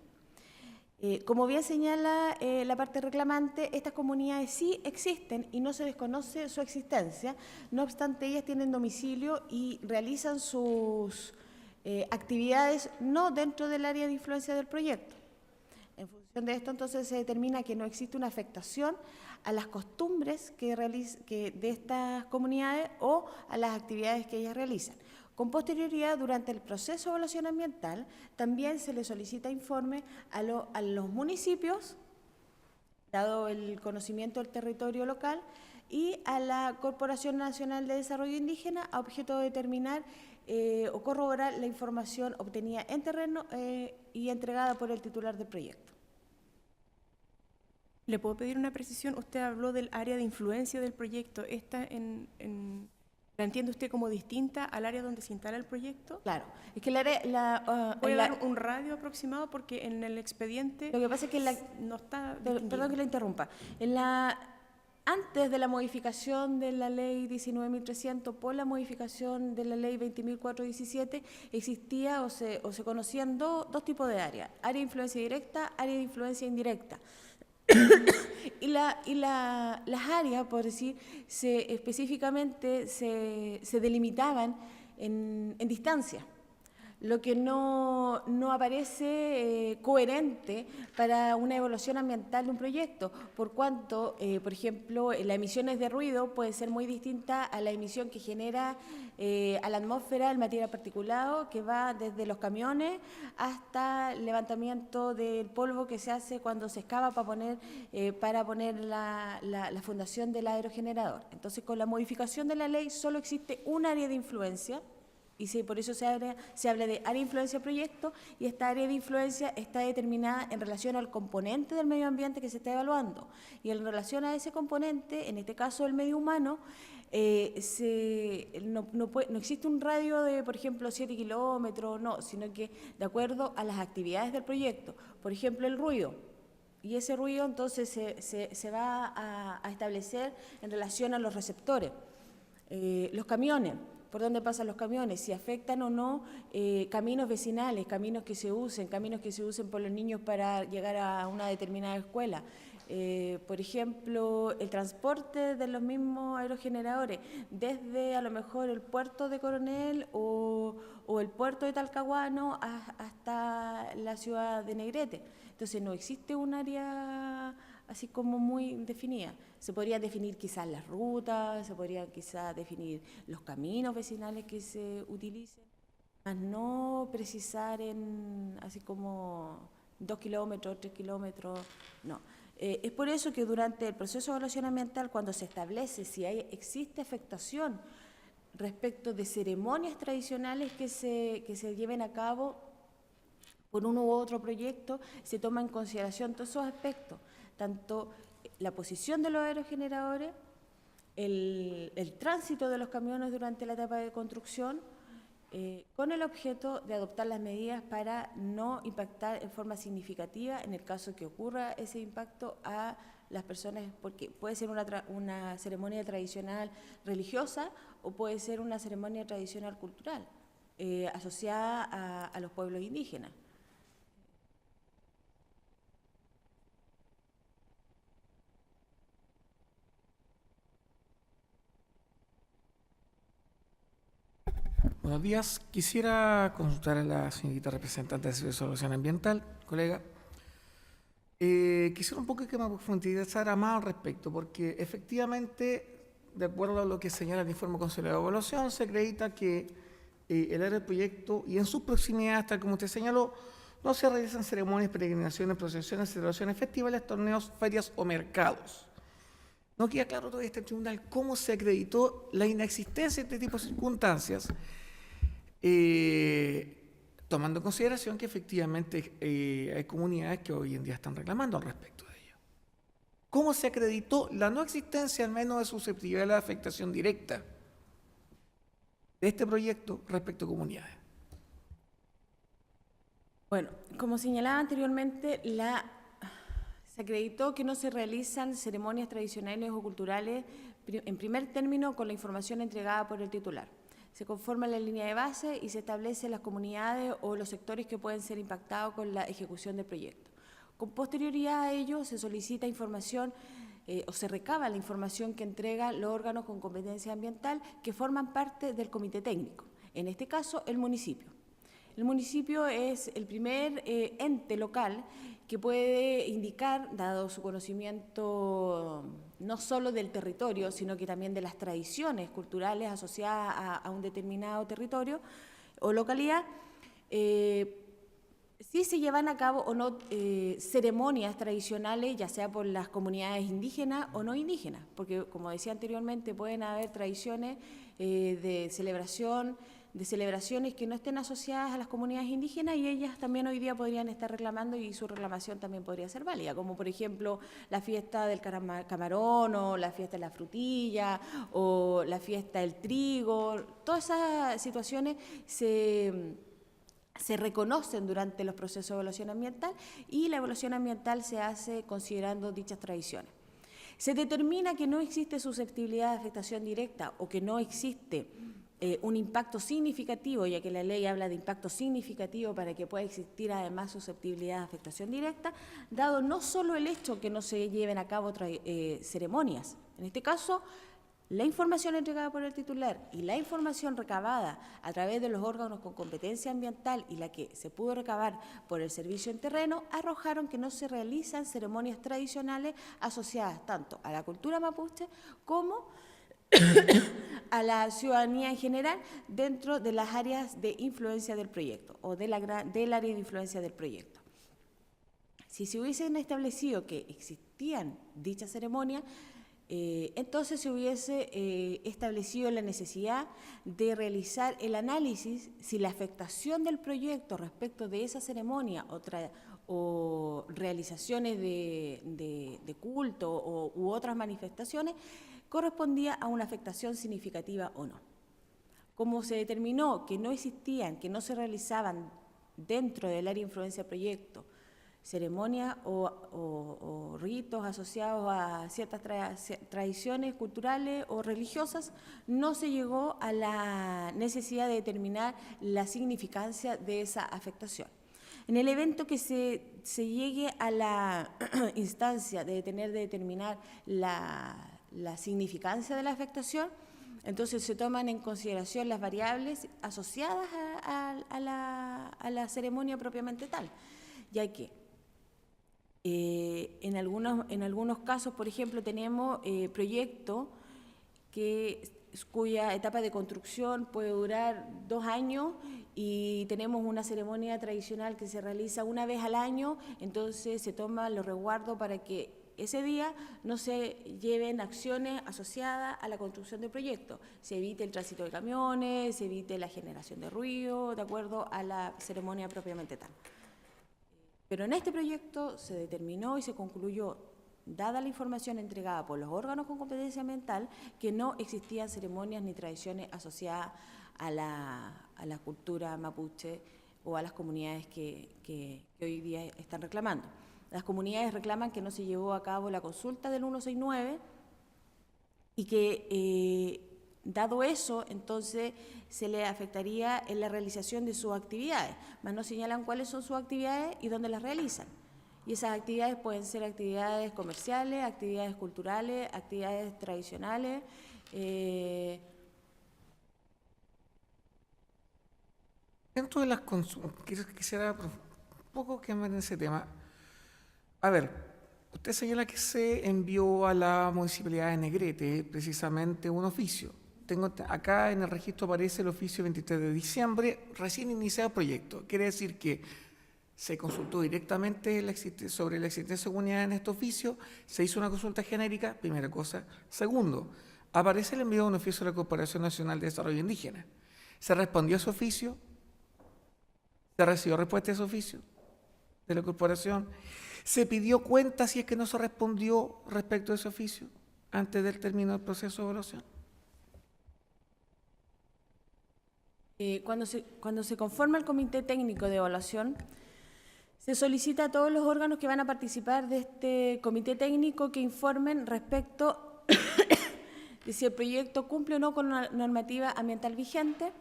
Como bien señala la parte reclamante, estas comunidades sí existen y no se desconoce su existencia, no obstante ellas tienen domicilio y realizan sus actividades no dentro del área de influencia del proyecto. En función de esto, entonces, se determina que no existe una afectación a las costumbres de estas comunidades o a las actividades que ellas realizan. Con posterioridad, durante el proceso de evaluación ambiental, también se le solicita informe a los municipios, dado el conocimiento del territorio local, y a la Corporación Nacional de Desarrollo Indígena, a objeto de determinar o corroborar la información obtenida en terreno y entregada por el titular del proyecto. ¿Le puedo pedir una precisión? Usted habló del área de influencia del proyecto. ¿Esta la entiende usted como distinta al área donde se instala el proyecto? Claro, es que el área, ¿Puede dar un radio aproximado? Porque en el expediente lo que pasa es que no está perdón distinguido. que la interrumpa. Antes de la modificación de la ley 19.300 por la modificación de la ley 20.417 existía o se conocían dos tipos de áreas: área de influencia directa, área de influencia indirecta. Y las áreas, por decir, específicamente se delimitaban en distancia, lo que no aparece coherente para una evaluación ambiental de un proyecto, por cuanto, por ejemplo, las emisiones de ruido pueden ser muy distintas a la emisión que genera a la atmósfera el material particulado, que va desde los camiones hasta el levantamiento del polvo que se hace cuando se excava para poner la fundación del aerogenerador. Entonces, con la modificación de la ley solo existe un área de influencia, y sí, por eso se habla de área de influencia proyecto, y esta área de influencia está determinada en relación al componente del medio ambiente que se está evaluando. Y en relación a ese componente, en este caso el medio humano, no existe un radio de, por ejemplo, 7 kilómetros, no, sino que de acuerdo a las actividades del proyecto. Por ejemplo, el ruido. Y ese ruido entonces se va a establecer en relación a los receptores. Los camiones. Por dónde pasan los camiones, si afectan o no caminos vecinales, caminos que se usen por los niños para llegar a una determinada escuela. Por ejemplo, el transporte de los mismos aerogeneradores, desde a lo mejor el puerto de Coronel o el puerto de Talcahuano hasta la ciudad de Negrete. Entonces no existe un área así como muy definida. Se podría definir quizás las rutas, se podría quizás definir los caminos vecinales que se utilicen, más no precisar en así como 2 kilómetros, 3 kilómetros, no. Es por eso que durante el proceso de evaluación ambiental, cuando se establece si existe afectación respecto de ceremonias tradicionales que se lleven a cabo por uno u otro proyecto, se toma en consideración todos esos aspectos, tanto la posición de los aerogeneradores, el tránsito de los camiones durante la etapa de construcción, con el objeto de adoptar las medidas para no impactar en forma significativa en el caso que ocurra ese impacto a las personas, porque puede ser una ceremonia tradicional religiosa o puede ser una ceremonia tradicional cultural asociada a los pueblos indígenas. Buenos días. Quisiera consultar a la señorita representante del Servicio de Evaluación Ambiental, colega. Quisiera un poco que me profundizara más al respecto, porque efectivamente, de acuerdo a lo que señala el informe consolidado de evaluación, se acredita que el área del proyecto y en sus proximidades, tal como usted señaló, no se realizan ceremonias, peregrinaciones, procesiones, celebraciones, festivales, torneos, ferias o mercados. No queda claro todavía este tribunal cómo se acreditó la inexistencia de este tipo de circunstancias, tomando en consideración que efectivamente hay comunidades que hoy en día están reclamando al respecto de ello. ¿Cómo se acreditó la no existencia, al menos, de susceptibilidad de la afectación directa de este proyecto respecto a comunidades? Bueno, como señalaba anteriormente, se acreditó que no se realizan ceremonias tradicionales o culturales en primer término con la información entregada por el titular. Se conforma la línea de base y se establecen las comunidades o los sectores que pueden ser impactados con la ejecución del proyecto. Con posterioridad a ello se solicita información o se recaba la información que entregan los órganos con competencia ambiental que forman parte del comité técnico, en este caso el municipio. El municipio es el primer ente local que puede indicar, dado su conocimiento no solo del territorio, sino que también de las tradiciones culturales asociadas a un determinado territorio o localidad, si se llevan a cabo o no ceremonias tradicionales, ya sea por las comunidades indígenas o no indígenas, porque como decía anteriormente, pueden haber tradiciones de celebración de celebraciones que no estén asociadas a las comunidades indígenas y ellas también hoy día podrían estar reclamando y su reclamación también podría ser válida, como por ejemplo la fiesta del camarón o la fiesta de la frutilla o la fiesta del trigo. Todas esas situaciones se reconocen durante los procesos de evaluación ambiental y la evaluación ambiental se hace considerando dichas tradiciones. Se determina que no existe susceptibilidad de afectación directa o que no existe un impacto significativo, ya que la ley habla de impacto significativo para que pueda existir además susceptibilidad de afectación directa, dado no solo el hecho que no se lleven a cabo ceremonias. En este caso, la información entregada por el titular y la información recabada a través de los órganos con competencia ambiental y la que se pudo recabar por el servicio en terreno arrojaron que no se realizan ceremonias tradicionales asociadas tanto a la cultura mapuche como a la ciudadanía en general dentro de las áreas de influencia del proyecto o del área de influencia del proyecto. Si se hubiesen establecido que existían dichas ceremonias, entonces se hubiese establecido la necesidad de realizar el análisis si la afectación del proyecto respecto de esa ceremonia o realizaciones de culto u otras manifestaciones correspondía a una afectación significativa o no. Como se determinó que no existían, que no se realizaban dentro del área de influencia del proyecto, ceremonias o ritos asociados a ciertas tradiciones culturales o religiosas, no se llegó a la necesidad de determinar la significancia de esa afectación. En el evento que se llegue a la instancia de determinar la significancia de la afectación, entonces se toman en consideración las variables asociadas a la ceremonia propiamente tal, ya que en algunos casos, por ejemplo, tenemos proyectos cuya etapa de construcción puede durar 2 años y tenemos una ceremonia tradicional que se realiza una vez al año, entonces se toman los resguardos para que ese día no se lleven acciones asociadas a la construcción del proyecto, se evite el tránsito de camiones, se evite la generación de ruido, de acuerdo a la ceremonia propiamente tal. Pero en este proyecto se determinó y se concluyó, dada la información entregada por los órganos con competencia ambiental, que no existían ceremonias ni tradiciones asociadas a la cultura mapuche o a las comunidades que hoy día están reclamando. Las comunidades reclaman que no se llevó a cabo la consulta del 169 y que, dado eso, entonces se le afectaría en la realización de sus actividades, mas no señalan cuáles son sus actividades y dónde las realizan. Y esas actividades pueden ser actividades comerciales, actividades culturales, actividades tradicionales. Dentro de las consultas, quisiera un poco que me en ese tema. A ver, usted señala que se envió a la Municipalidad de Negrete precisamente un oficio. Acá en el registro aparece el oficio 23 de diciembre, recién iniciado el proyecto. Quiere decir que se consultó directamente sobre la existencia de comunidad en este oficio, se hizo una consulta genérica, primera cosa. Segundo, aparece el envío de un oficio de la Corporación Nacional de Desarrollo Indígena. ¿Se respondió a ese oficio? ¿Se recibió respuesta a ese oficio de la Corporación? ¿Se pidió cuenta si es que no se respondió respecto a ese oficio antes del término del proceso de evaluación? Cuando se conforma el Comité Técnico de Evaluación, se solicita a todos los órganos que van a participar de este Comité Técnico que informen respecto de si el proyecto cumple o no con la normativa ambiental vigente.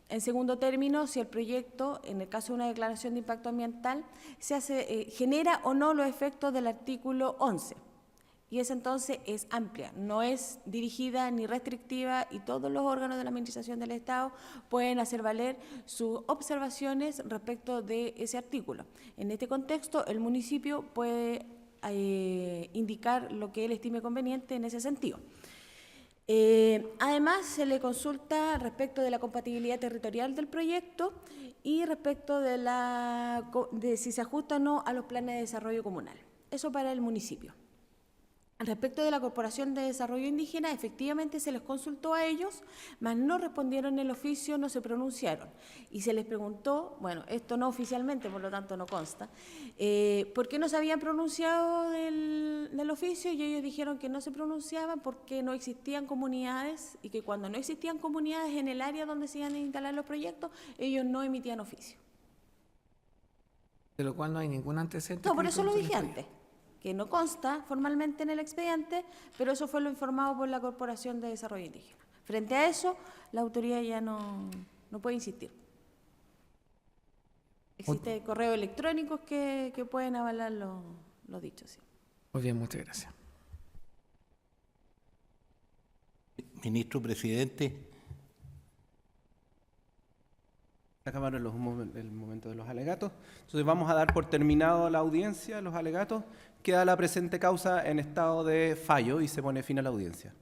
En segundo término, si el proyecto, en el caso de una declaración de impacto ambiental, genera o no los efectos del artículo 11. Y esa entonces es amplia, no es dirigida ni restrictiva y todos los órganos de la Administración del Estado pueden hacer valer sus observaciones respecto de ese artículo. En este contexto, el municipio puede indicar lo que él estime conveniente en ese sentido. Además, se le consulta respecto de la compatibilidad territorial del proyecto y respecto de si se ajusta o no a los planes de desarrollo comunal. Eso para el municipio. Respecto de la Corporación de Desarrollo Indígena, efectivamente se les consultó a ellos, mas no respondieron el oficio, no se pronunciaron. Y se les preguntó, bueno, esto no oficialmente, por lo tanto no consta, ¿por qué no se habían pronunciado del oficio? Y ellos dijeron que no se pronunciaban porque no existían comunidades y que cuando no existían comunidades en el área donde se iban a instalar los proyectos, ellos no emitían oficio. De lo cual no hay ningún antecedente. No, por eso escrito lo en dije el antes, que no consta formalmente en el expediente, pero eso fue lo informado por la Corporación de Desarrollo Indígena. Frente a eso, la autoridad ya no puede insistir. Existen correos electrónicos que pueden avalar los dichos. Sí. Muy bien, muchas gracias. Ministro presidente, Se acabaron el momento de los alegatos. Entonces vamos a dar por terminado la audiencia, los alegatos. Queda la presente causa en estado de fallo y se pone fin a la audiencia.